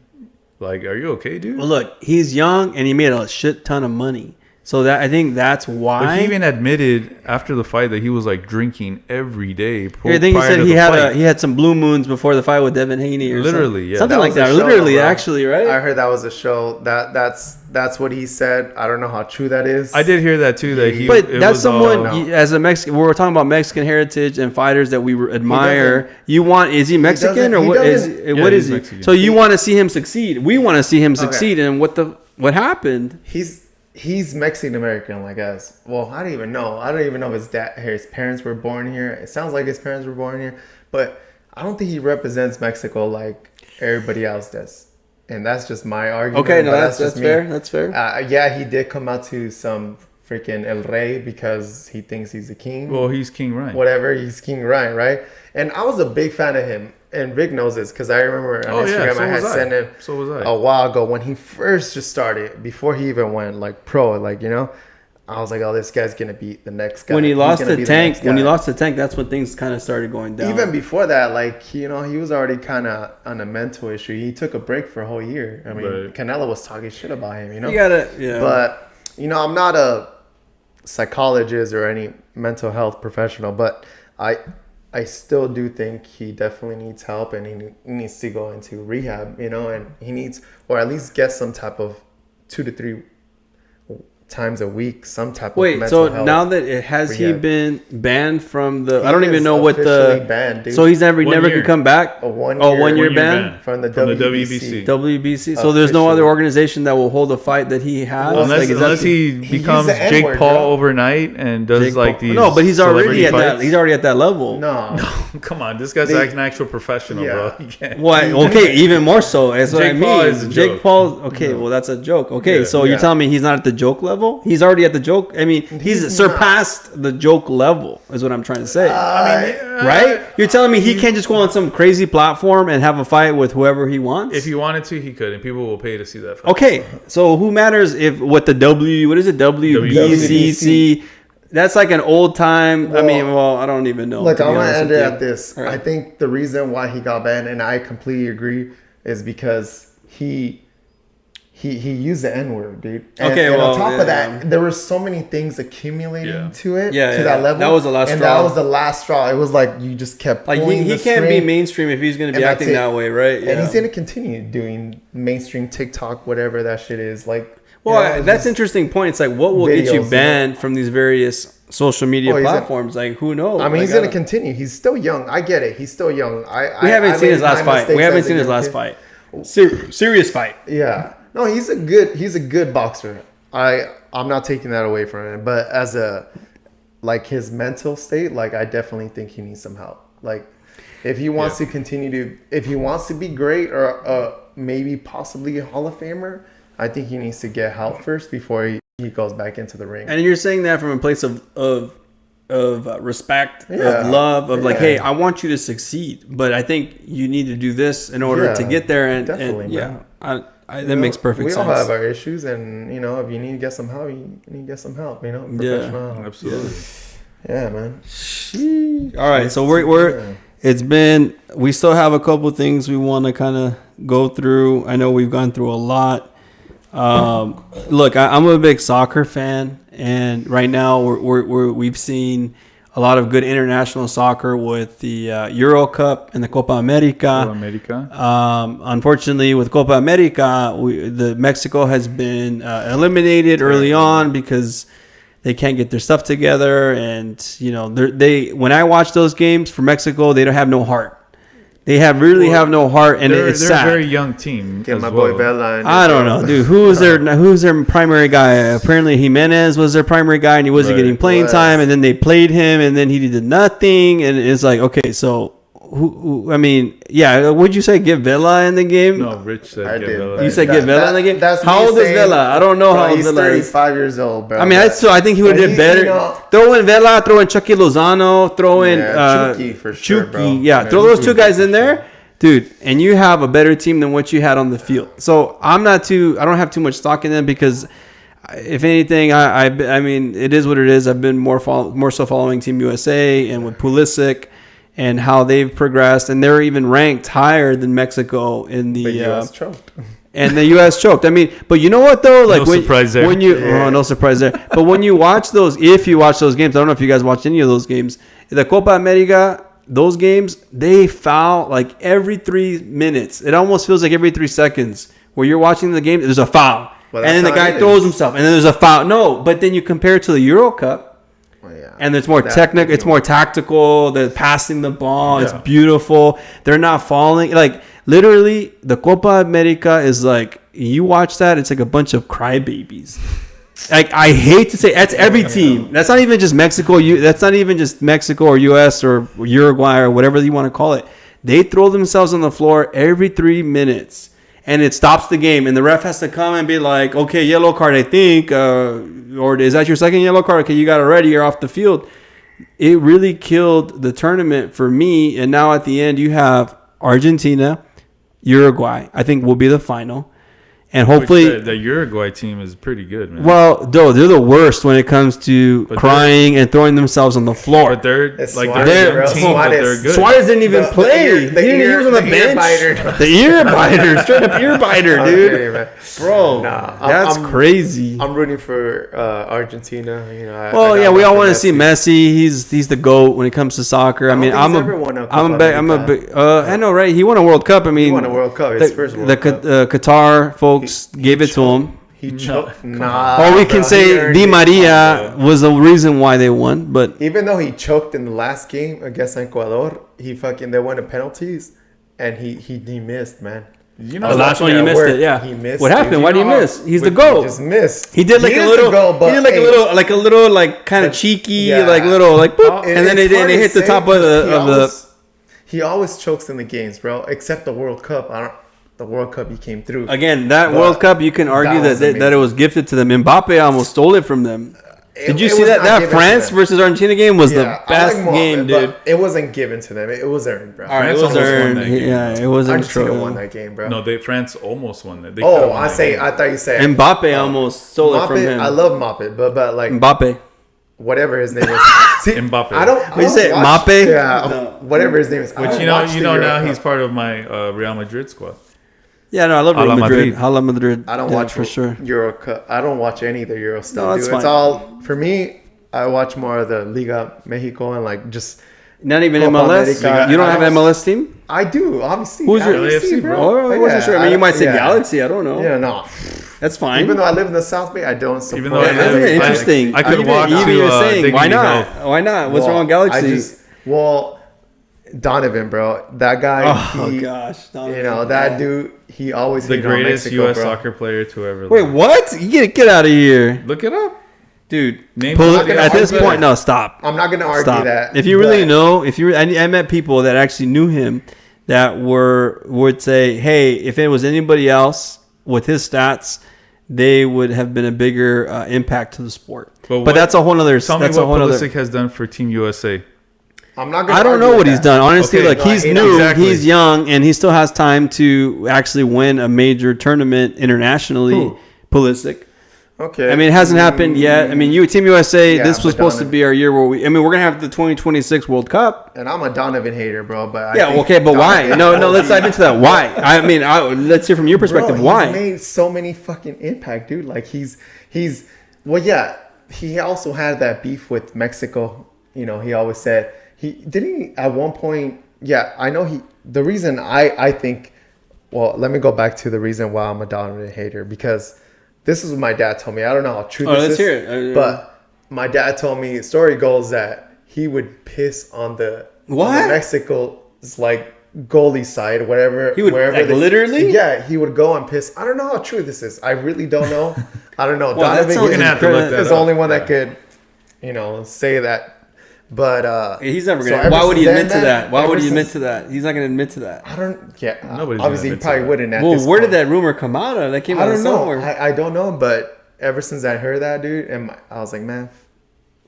Like, are you okay, dude? Well, look, he's young and he made a shit ton of money. So that I think that's why. But he even admitted after the fight that he was like drinking every day. I think he prior said to he the had fight. he had some blue moons before the fight with Devin Haney or Literally, something. yeah. Something That like was a that. show, Literally, bro. actually, right? I heard that was a show. That's what he said. I don't know how true that is. I did hear that too. That he, But it that's was someone all- as a Mexican. We're talking about Mexican heritage and fighters that we admire. You want? Is he Mexican doesn't- or he what is? doesn't- What Yeah, is he's he? Mexican. So you want to see him succeed? We want to see him succeed. And what happened? He's Mexican American, like us. Well, I don't even know. I don't even know if his parents were born here. It sounds like his parents were born here, but I don't think he represents Mexico like everybody else does. And that's just my argument. Okay, no, but that's just me. fair. That's fair. Yeah, he did come out to some freaking El Rey because he thinks he's a king. Well, he's King Ryan. Whatever, he's King Ryan, right? And I was a big fan of him. And Vic knows this because I remember on Instagram I had sent him So was I. a while ago when he first just started, before he even went like pro, like, you know, I was like, oh, this guy's gonna be the next guy. When he lost He's gonna the be tank, next when he guy. lost the tank, that's when things kind of started going down. Even before that, like, he was already kind of on a mental issue. He took a break for a whole year. I mean, Right. Canelo was talking shit about him, you gotta, yeah. But, I'm not a psychologist or any mental health professional, but I still do think he definitely needs help, and he needs to go into rehab, and he needs, or at least get some type of 2 to 3 times a week, some type of mental health. Now that he rehab. been banned from the? He I don't even is know what officially the. banned, dude. So he's never 1 can year. come back. A 1 Oh, year, 1 year 1 year ban ban. from the From the WBC. WBC. WBC. So there's no other Officially. organization that will hold a fight that he has. Well, Unless, Like, is that unless he He becomes used the Jake N-word, Paul bro. overnight and does Jake like Paul- these. No, but he's already at that. fights. He's already at that level. No. Come on, this guy's They- like an actual professional, Yeah. bro. You can't- Why? Okay, even more so. That's what I Jake mean. Paul is a Jake joke. Paul. Okay, well that's a joke. Okay, Yeah. so you're telling me he's not at the joke level? He's already at the joke. I mean, he's He's surpassed the joke level. Is what I'm trying to say. I mean, Right? You're telling me he can't just go on some crazy platform and have a fight with whoever he wants? If he wanted to, he could, and people will pay to see that fight. Okay, so who matters if what the what is it? WBCC. That's like an old time. I mean, I don't even know. Look, to be I'm gonna honest end with it you. at this. All right. I think the reason why he got banned, and I completely agree, is because he used the N-word, dude. And, Okay, and well, on top yeah. of that, there were so many things accumulating Yeah. to it, Yeah, to yeah. that level. That was the last and straw. that was the last straw. It was like you just kept Like pulling he the can't be string, mainstream if he's going to be and that's acting it. that way, right? And he's gonna continue doing mainstream TikTok, whatever that shit is. Like, Well, that's just- interesting point. It's like, what will get you videos, banned from these various social media he's a- platforms? Like, who knows? I mean, Like, he's gonna don't- continue. He's still young. I get it. He's still young. We haven't seen made his last my fight. We mistakes haven't as a seen his young last kid. fight. Serious fight. Yeah. No, he's a good boxer. I'm not taking that away from him. But as his mental state, like, I definitely think he needs some help. Like, if he wants to continue if he wants to be great or maybe possibly a Hall of Famer, I think he needs to get help first before he goes back into the ring. And you're saying that from a place of respect, Yeah. of love, of like, Yeah. hey, I want you to succeed, but I think you need to do this in order Yeah, to get there. And definitely, yeah, man. that makes perfect we sense. all have our issues, and if you need to get some help, you need to get some help. Professional help. Absolutely. Yeah, man. All right, so we still have a couple things we want to kind of go through. I know we've gone through a lot. Look, I'm a big soccer fan, and right now we've seen a lot of good international soccer with the Euro Cup and the Copa America. America. Unfortunately, with Copa America, the Mexico has been eliminated early on because they can't get their stuff together, and when I watch those games for Mexico, they don't have no heart. They have no heart, and they're it's a sad. very young team. Get as my well. boy Bella. I don't know, dude. Who's their primary guy? Apparently Jimenez was their primary guy, and he wasn't Right. getting playing time. And then they played him, and then he did nothing. And it's like, okay, so who? I mean, yeah. Would you say get Vela in the game? No, Rich said I get did. Bella. You said get Vela in the game. That's How me old is saying- Vela? I don't know Bro, how old he's Vela is. 35 years old, bro. I mean, I think he would But have did better. Throw in Vela, throw in Chucky Lozano, throw in Chucky for sure, Chucky. bro. Yeah, throw those two guys in there, dude, and you have a better team than what you had on the field. So I don't have too much stock in them because, if anything, I mean, it is what it is. I've been more so following Team USA and with Pulisic and how they've progressed, and they're even ranked higher than Mexico in the The U.S. choked. and the U.S. choked. I mean, but you know what though? Like No surprise there. no surprise there. But when you watch if you watch those games, I don't know if you guys watched any of those games. The Copa America, those games, they foul like every 3 minutes. It almost feels like every 3 seconds where you're watching the game, there's a foul, Well, and then the that's how guy it throws is. himself, and then there's a foul. No, but then you compare it to the Euro Cup. Well, yeah. And it's more technical. It's more tactical. They're passing the ball. It's Yeah. beautiful. They're not falling. Like literally, the Copa America is like you watch that. It's like a bunch of crybabies. Like I hate to say, that's every team. That's not even just Mexico. That's not even just Mexico or U.S. or Uruguay or whatever you want to call it. They throw themselves on the floor every 3 minutes, and it stops the game. And the ref has to come and be like, "Okay, yellow card, I think." Or is that your second yellow card? Okay, you got it already. You're off the field. It really killed the tournament for me. And now at the end, you have Argentina, Uruguay. I think will be the final, And hopefully, the Uruguay team is pretty good, man. well, though they're the worst when it comes to crying and throwing themselves on the floor. But they're It's like Suarez, they're bro. a team, but they're good. Suarez didn't even play. He was on the bench. The ear biter, straight up ear biter, dude. Okay, man. Bro, that's crazy. I'm rooting for Argentina. You know. Well, I yeah, we all want to Messi. see Messi. He's the GOAT when it comes to soccer. I mean, I'm a big. I know, right? He won a World Cup. I mean, He won a World Cup. His first World Cup. The Qatar folks gave it to him. He choked. Or we can say Di Maria was the reason why they won. But even though he choked in the last game against Ecuador, they went to penalties, and he missed, man. You know, the last one you missed it. Yeah. He missed. What happened? Why did he miss? He's the GOAT. He just missed. He did like a little kind of cheeky, boop, and then it hit the top of the. He always chokes in the games, bro. Except the World Cup. The World Cup he came through. Again, that World Cup, you can argue that it was gifted to them. Mbappe almost stole it from them. Did you see that? That France versus Argentina game was the best game, dude. It wasn't given to them. It was earned, bro. It was earned. Yeah, it was Argentina won that game, bro. No, France almost won that. I thought you said Mbappe almost stole it from him. I love Mbappe, but like Mbappe. Whatever his name is. See, Mbappe. I don't. You say Mbappe? Yeah, no. Whatever his name is. Which you know now he's part of my Real Madrid squad. Yeah, no, I love Real Madrid. Hala Madrid. I don't watch for sure. Euro Cup. I don't watch any of the Euro stuff. No, that's fine. It's all for me. I watch more of the Liga Mexico and like just. Not even Copa MLS. America. You don't have MLS team? I do, obviously. Who's your LAFC, bro? Oh, I wasn't sure. I mean, you might say Galaxy. I don't know. Yeah, no. That's fine. Even though I live in the South Bay, I don't support. Even though I Isn't it interesting? I could walk to saying, why not? Health. Why not? What's wrong with Galaxy? Donovan, bro. That guy. Oh gosh. Donovan. You know, that dude, he always The hated on greatest Mexico, U.S. bro. soccer player to ever live. Wait, what? You get out of here, Look it up. dude. Name At this point, no, stop. I'm not going to argue Stop. that. If you really know, I met people that actually knew him that would say, hey, if it was anybody else with his stats, they would have been a bigger impact to the sport. But that's a whole other. Tell me what Pulisic has done for Team USA. I'm not gonna I don't know what he's done. Honestly, Okay, like he's new, exactly. he's young, and he still has time to actually win a major tournament internationally. Who? Pulisic. Okay. I mean, it hasn't happened yet. I mean, Team USA, Yeah, this was but supposed to be our year where we're going to have the 2026 World Cup. And I'm a Donovan hater, bro. But But why? No, let's dive into that. Why? I mean, let's hear from your perspective. Bro, why? He's made so many fucking impact, dude. Like he's well, yeah. He also had that beef with Mexico. You know, he always said he at one point. Yeah, I know the reason I think. Well, let me go back to the reason why I'm a Donovan hater, because this is what my dad told me. I don't know how true this is. Let's hear it. But my dad told me, story goes that he would piss on the Mexico's like goalie side, whatever. He would literally? Yeah, he would go and piss. I don't know how true this is. I really don't know. I don't know. Well, Donovan is the only one that could, say that. But he's never going to. Why would he admit to that? Why would he admit to that? He's not going to admit to that. I don't. Yeah. Nobody's obviously, he probably wouldn't. Well, where did that rumor come out of? That came out of somewhere. I don't know, but ever since I heard that, dude, and I was like, man,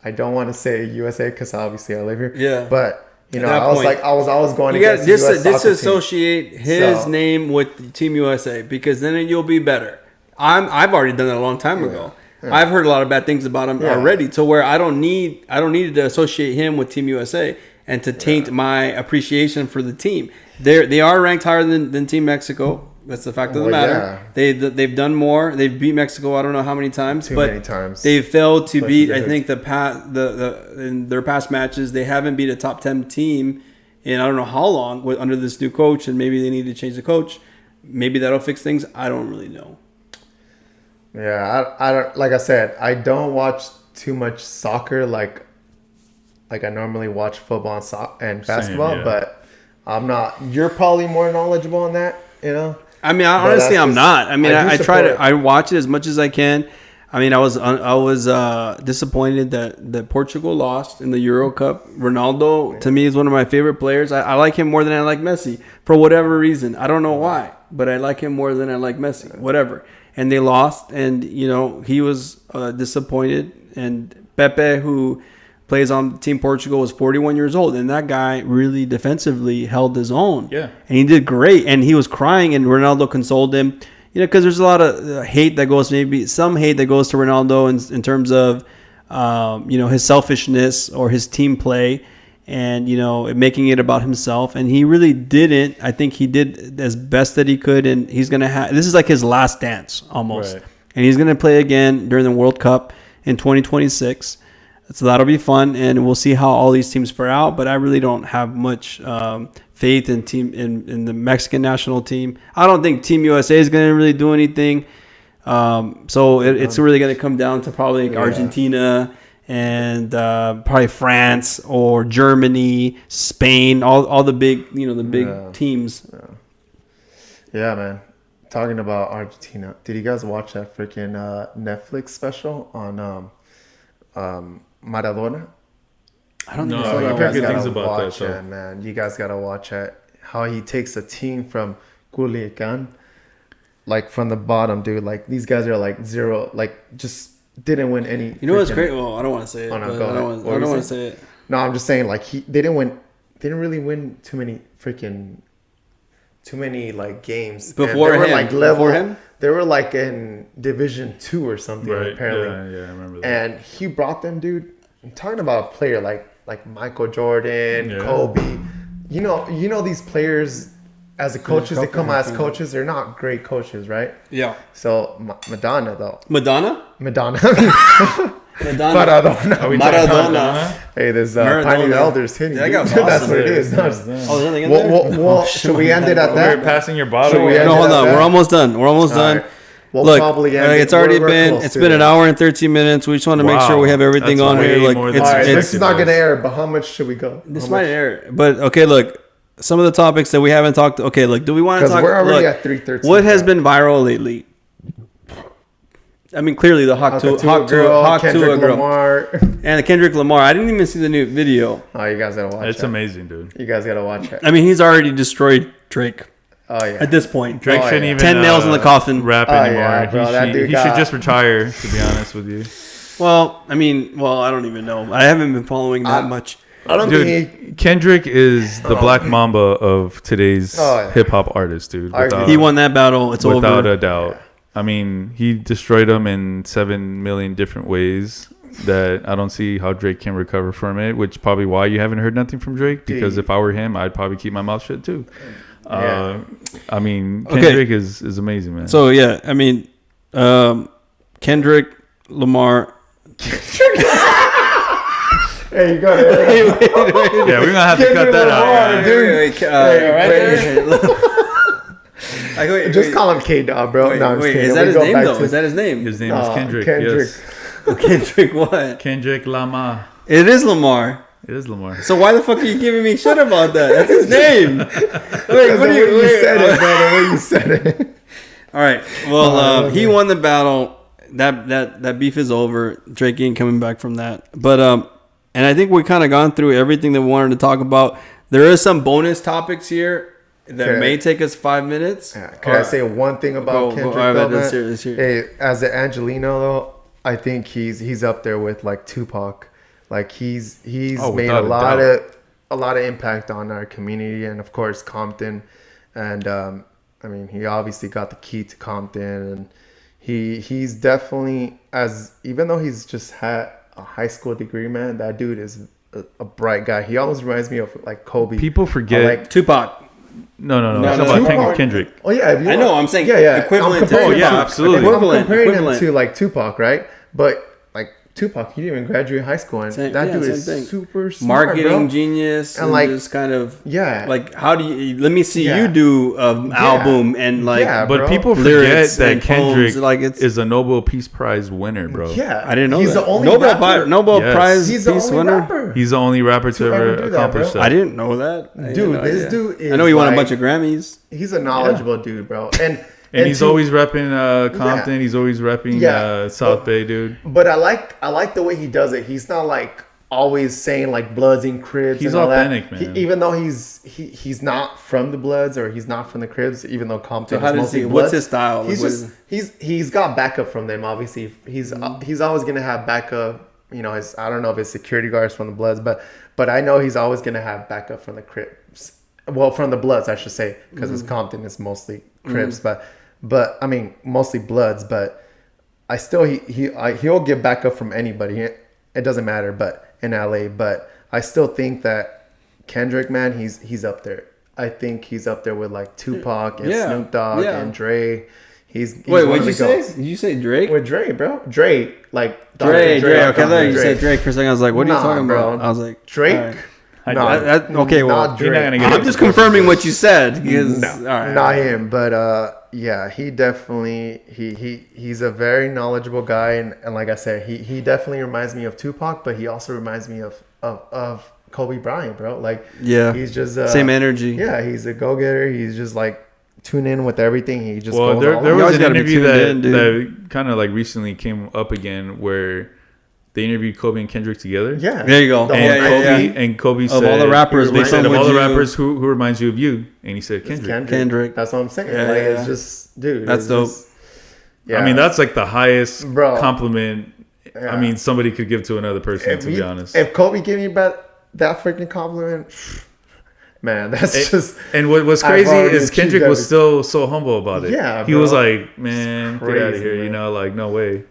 I don't want to say USA because obviously I live here. Yeah. But I was like, I was always going to get disassociate his name with Team USA, because then you'll be better. I've already done that a long time ago. Yeah. I've heard a lot of bad things about him already, to where I don't need to associate him with Team USA and to taint my appreciation for the team. They are ranked higher than Team Mexico. That's the fact of the matter. Yeah. They've done more. They've beat Mexico I don't know how many times, many times. They've failed to beat. I think in their past matches they haven't beat a top 10 team in I don't know how long under this new coach, and maybe they need to change the coach. Maybe that'll fix things. I don't really know. Yeah, I don't. Like I said, I don't watch too much soccer like I normally watch football and basketball. Same. But I'm not. You're probably more knowledgeable on that. I mean, honestly, I'm not. I mean, I try to. I watch it as much as I can. I mean, I was disappointed that Portugal lost in the Euro Cup. Ronaldo, to me, is one of my favorite players. I like him more than I like Messi for whatever reason. I don't know why, but I like him more than I like Messi. Whatever. And they lost, and he was disappointed. And Pepe, who plays on Team Portugal, was 41 years old, and that guy really defensively held his own. Yeah, and he did great. And he was crying, and Ronaldo consoled him. because there's a lot of hate that goes, maybe some hate that goes to Ronaldo in terms of, his selfishness or his team play and, making it about himself. And he really didn't. I think he did as best that he could. And he's going to this is like his last dance almost. Right. And he's going to play again during the World Cup in 2026. So that'll be fun. And we'll see how all these teams fare out. But I really don't have much faith in the Mexican national team. I don't think Team USA is going to really do anything. So it's really going to come down to probably Argentina and probably France or Germany, Spain, all the big, the big teams. Yeah, man. Talking about Argentina, did you guys watch that freaking Netflix special on Maradona? I don't know. So. You guys good gotta things about watch that, it, man. You guys gotta watch it. How he takes a team from Culiacan, like from the bottom, dude. Like these guys are like zero, like just didn't win any. You know what's great? Well, I don't want to say it. Oh, no, I don't want to say it. No, I'm just saying like they didn't really win too many like games before him. Like level, before him, they were like in Division 2 or something, right, apparently. Yeah, I remember that. And he brought them, dude. I'm talking about a player like Michael Jordan, Kobe. You know these players as coaches, they come as coaches. They're not great coaches, right? Yeah. So Madonna though. Madonna. Maradona. Hey, there's Pioneer Elders hitting. Yeah, that's what it is. Well, should we end it at that? We're passing your bottle. No, hold on. We're almost done. Right. We'll Look, probably it's already been an hour and 13 minutes. We just want to make sure we have everything on here. Like this is not going to air, but how much should we go? This might air, but okay. Look, some of the topics that we haven't talked. Okay, look, do we want to talk? We're already at 3:13. What has been viral lately? I mean, clearly the Hawk to a girl, Lamar. And the Kendrick Lamar. I didn't even see the new video. Oh, you guys gotta watch it. It's amazing, dude. You guys gotta watch it. I mean, he's already destroyed Drake. Oh yeah. At this point, Drake shouldn't even 10 nails in the coffin rap anymore. Yeah, bro, he should just retire. To be honest with you. Well, I don't even know. I haven't been following that much. I don't think Kendrick is the Black Mamba of today's hip hop artist, dude. He won that battle. It's without over. a doubt. Yeah. I mean, he destroyed them in 7 million different ways that I don't see how Drake can recover from it, which is probably why you haven't heard nothing from Drake, because if I were him, I'd probably keep my mouth shut too. I mean, Kendrick is amazing, man. So, yeah, I mean, Kendrick Lamar. Hey, you got it. Yeah, we're going to have to cut that out. Dude. Just call him K-Dog, bro. Is that his name, though? Is that his name? His name is Kendrick. Yes. Kendrick what? Kendrick Lamar. It is Lamar. It is Lamar. So why the fuck are you giving me shit about that? That's his name. The way you said it. All right. Well, he won the battle. That beef is over. Drake ain't coming back from that. But and I think we kind of gone through everything that we wanted to talk about. There is some bonus topics here that may take us 5 minutes. Yeah. Can I say one thing about Kendrick? Let's hear. Hey, as an Angelino though, I think he's up there with like Tupac. Like he's made a lot of impact on our community, and of course Compton. And I mean, he obviously got the key to Compton, and he's definitely, even though he's just had a high school degree, man, that dude is a bright guy. He almost reminds me of like Kobe. People forget like Tupac. No. About Kendrick. Oh yeah, I know. I'm saying equivalent. Absolutely. I'm comparing him to like Tupac, right? But like Tupac, he didn't even graduate high school, and that dude is super smart, marketing genius, and like just kind of like how do you? Let me see you do an album and like. Yeah, but people forget that Kendrick is a Nobel Peace Prize winner, bro. Yeah, I didn't know he's that. The only Nobel Prize He's Peace winner. He's the only rapper to ever accomplish that. I didn't know that, dude. This dude is. I know he won a bunch of Grammys. He's a knowledgeable dude, bro, And he's always repping Compton. He's always repping South Bay, dude. But I like the way he does it. He's not like always saying like Bloods and Cribs. He's and all authentic, that. man. Even though he's not from the Bloods or he's not from the Cribs, even though Compton is mostly Bloods. What's his style? He's got backup from them. Obviously, he's always gonna have backup. You know, I don't know if it's security guards from the Bloods, but I know he's always gonna have backup from the Cribs. Well, from the Bloods, I should say, because it's Compton. It's mostly Cribs, but I mean mostly Bloods, but I still he'll get back up from anybody. It doesn't matter, but in LA, but I still think that Kendrick, man, he's up there. I think he's up there with like Tupac and Snoop Dogg and Dre. He's wait, what'd you say? Did you say Drake? With Dre, bro. Dre, like Dre. Okay, I thought you said Drake for a second. I was like, what are you talking about? I was like, Drake. Okay, well, not Drake. I'm just confirming what you said. Because, not him. But yeah, he definitely he's a very knowledgeable guy, and like I said, he definitely reminds me of Tupac, but he also reminds me of Kobe Bryant, bro. Like, he's just same energy. Yeah, he's a go-getter. He's just like tune in with everything. He just goes there was an interview that kind of like recently came up again where they interviewed Kobe and Kendrick together. Yeah, there you go. And Kobe said, of all the rappers, they said of all the rappers, who reminds you of you? And he said Kendrick. That's what I'm saying. It's just, dude. That's dope. I mean, that's like the highest compliment. I mean, somebody could give to another person. To be honest, if Kobe gave me that freaking compliment. Man, that's just... And what was crazy is Kendrick was still so humble about it. Yeah, he was like, man, get out of here. Man. You know, like, no way.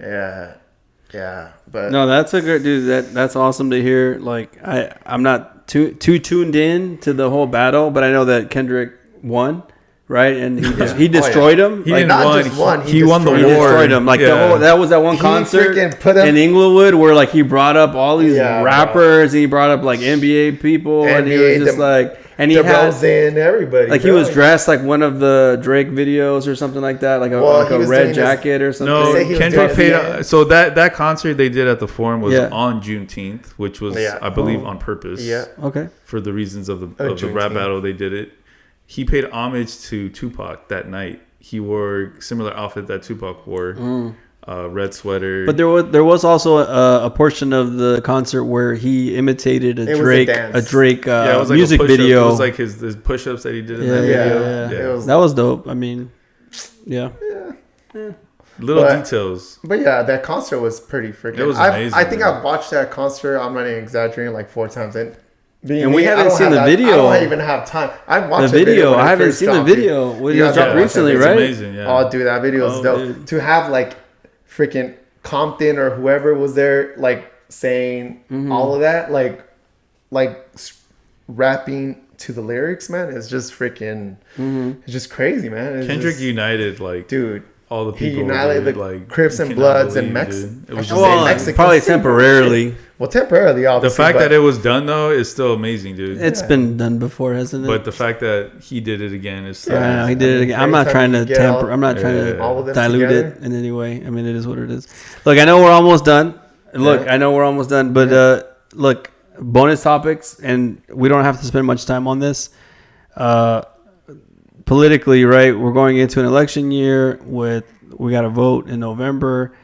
Yeah. But no, that's a good dude. That's awesome to hear. Like, I'm not too tuned in to the whole battle, but I know that Kendrick won, right? And he destroyed him. He didn't won. He won the war. He destroyed him. Like, that was that one concert in Inglewood where, like, he brought up all these rappers. And he brought up, like, NBA people. And he was just like... And he had everybody. Like, he was dressed like one of the Drake videos or something like that, like a red jacket or something. No, Kendrick paid. So that concert they did at the Forum was on Juneteenth, which was I believe on purpose. Yeah. Okay. For the reasons of the rap battle, they did it. He paid homage to Tupac that night. He wore similar outfit that Tupac wore. Red sweater. But there was also a portion of the concert where he imitated a Drake music video. It was like his push-ups that he did in that video. That was dope. I mean, little details. But yeah, that concert was pretty freaking. It was amazing. I think I've watched that concert. I'm not even exaggerating, like 4 times. And we haven't seen the video. I don't even have time. I've watched the video. I haven't seen the video. It was dropped recently, right? Amazing. Yeah. Oh, dude, that video is dope. Dude. To have like freaking Compton or whoever was there, like saying all of that, like rapping to the lyrics, man, it's just freaking, it's just crazy, man. It's Kendrick just, united, like, dude, all the people. He united the like, Crips and Bloods and Mexicans. It was just probably temporarily. Well, temporarily, obviously. The fact that it was done though is still amazing, dude. It's been done before, hasn't it? But the fact that he did it again is still he did it again. I'm not trying to tamper. I'm not trying to dilute it in any way. I mean, it is what it is. Look, I know we're almost done. But look, bonus topics, and we don't have to spend much time on this. Politically, right? We're going into an election year we got to vote in November.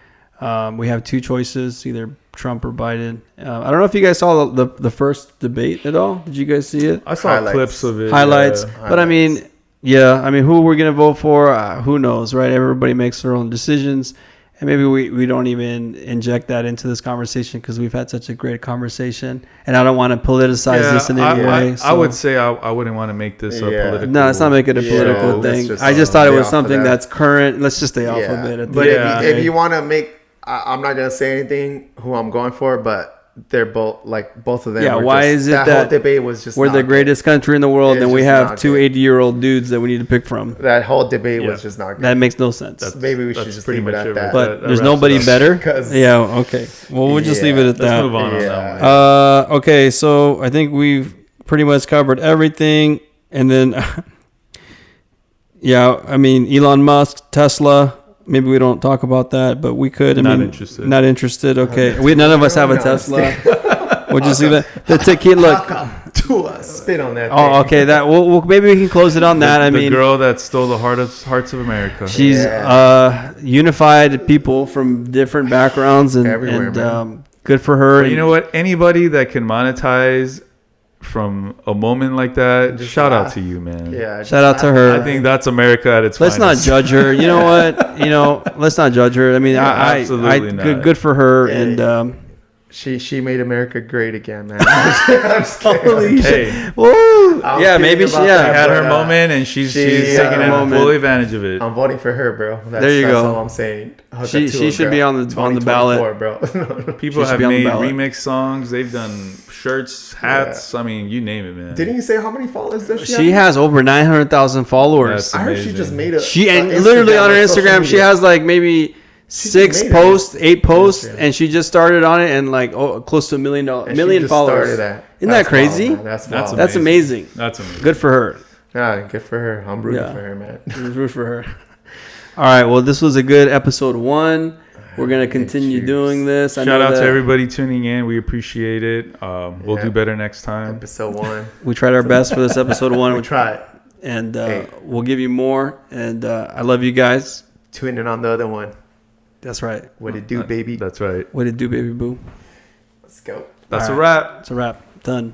We have 2 choices, either Trump or Biden. I don't know if you guys saw the first debate at all. Did you guys see it? I saw clips of it. Highlights. But I mean, who we're going to vote for, who knows, right? Everybody makes their own decisions. And maybe we don't even inject that into this conversation because we've had such a great conversation. And I don't want to politicize this in any way. I would say I wouldn't want to make this a political. No, let's not make it a political thing. I just thought it was something that's current. Let's just stay off of it. But if you want to make, I'm not going to say anything who I'm going for, but they're both of them. Yeah, why is it that whole debate was just we're the greatest country in the world and we have 2 80-year-old dudes that we need to pick from? That whole debate was just not good. That makes no sense. Maybe we should just leave it at that. But there's nobody better? Okay. Well, we'll just leave it at that. Let's move on that one. Okay, so I think we've pretty much covered everything. And then, I mean, Elon Musk, Tesla. Maybe we don't talk about that, but we could. Not interested. Not interested. Okay. None of us have a Tesla. We'll just leave it. The ticket. Look. Spit on that. Oh, okay. That. Well, maybe we can close it on that. The girl that stole the hearts of America. She's unified people from different backgrounds and good for her. But you know what? Anybody that can monetize from a moment like that, shout out to you, man. Yeah, shout out to her. I think that's America at its finest. Let's not judge her. You know what? Let's not judge her. I mean, I absolutely not. Good for her. And She made America great again, man. I'm just kidding. Holy Hey. shit! Woo! I was Yeah, kidding maybe about she. that, She had but, her moment, and she's she taking had her full advantage of it. I'm voting for her, bro. There you that's go. all I'm saying. Hook She up to her, should bro. be on the ballot. 2024, bro. People should have be on the made ballot. remix songs. They've done shirts, hats. I mean, you name it, man. Didn't you say how many followers does she She have? has over 900,000 followers. That's I heard she amazing. just made a. She and Instagram, literally on her like social Instagram, she media. has like maybe She 6 just made posts, it. 8 posts, Instagram. and she just started on it and like close to $1 million, And she million just followers. started that. Isn't that That's crazy? wild, man. That's That's wild. That's amazing. That's amazing. Good for her. Yeah, good for her. I'm rooting Yeah. for her, man. Root for her. All right. Well, this was a good episode 1. We're gonna continue Cheers. doing this. Shout out to everybody tuning in. We appreciate it. We'll do better next time. Episode 1. We tried our best for this episode 1. We tried. And Hey. we'll give you more. And I love you guys. Tune in on the other one. That's right. What it do, baby? That's right. What it do, baby boo? Let's go. That's All a right. wrap. It's a wrap. Done.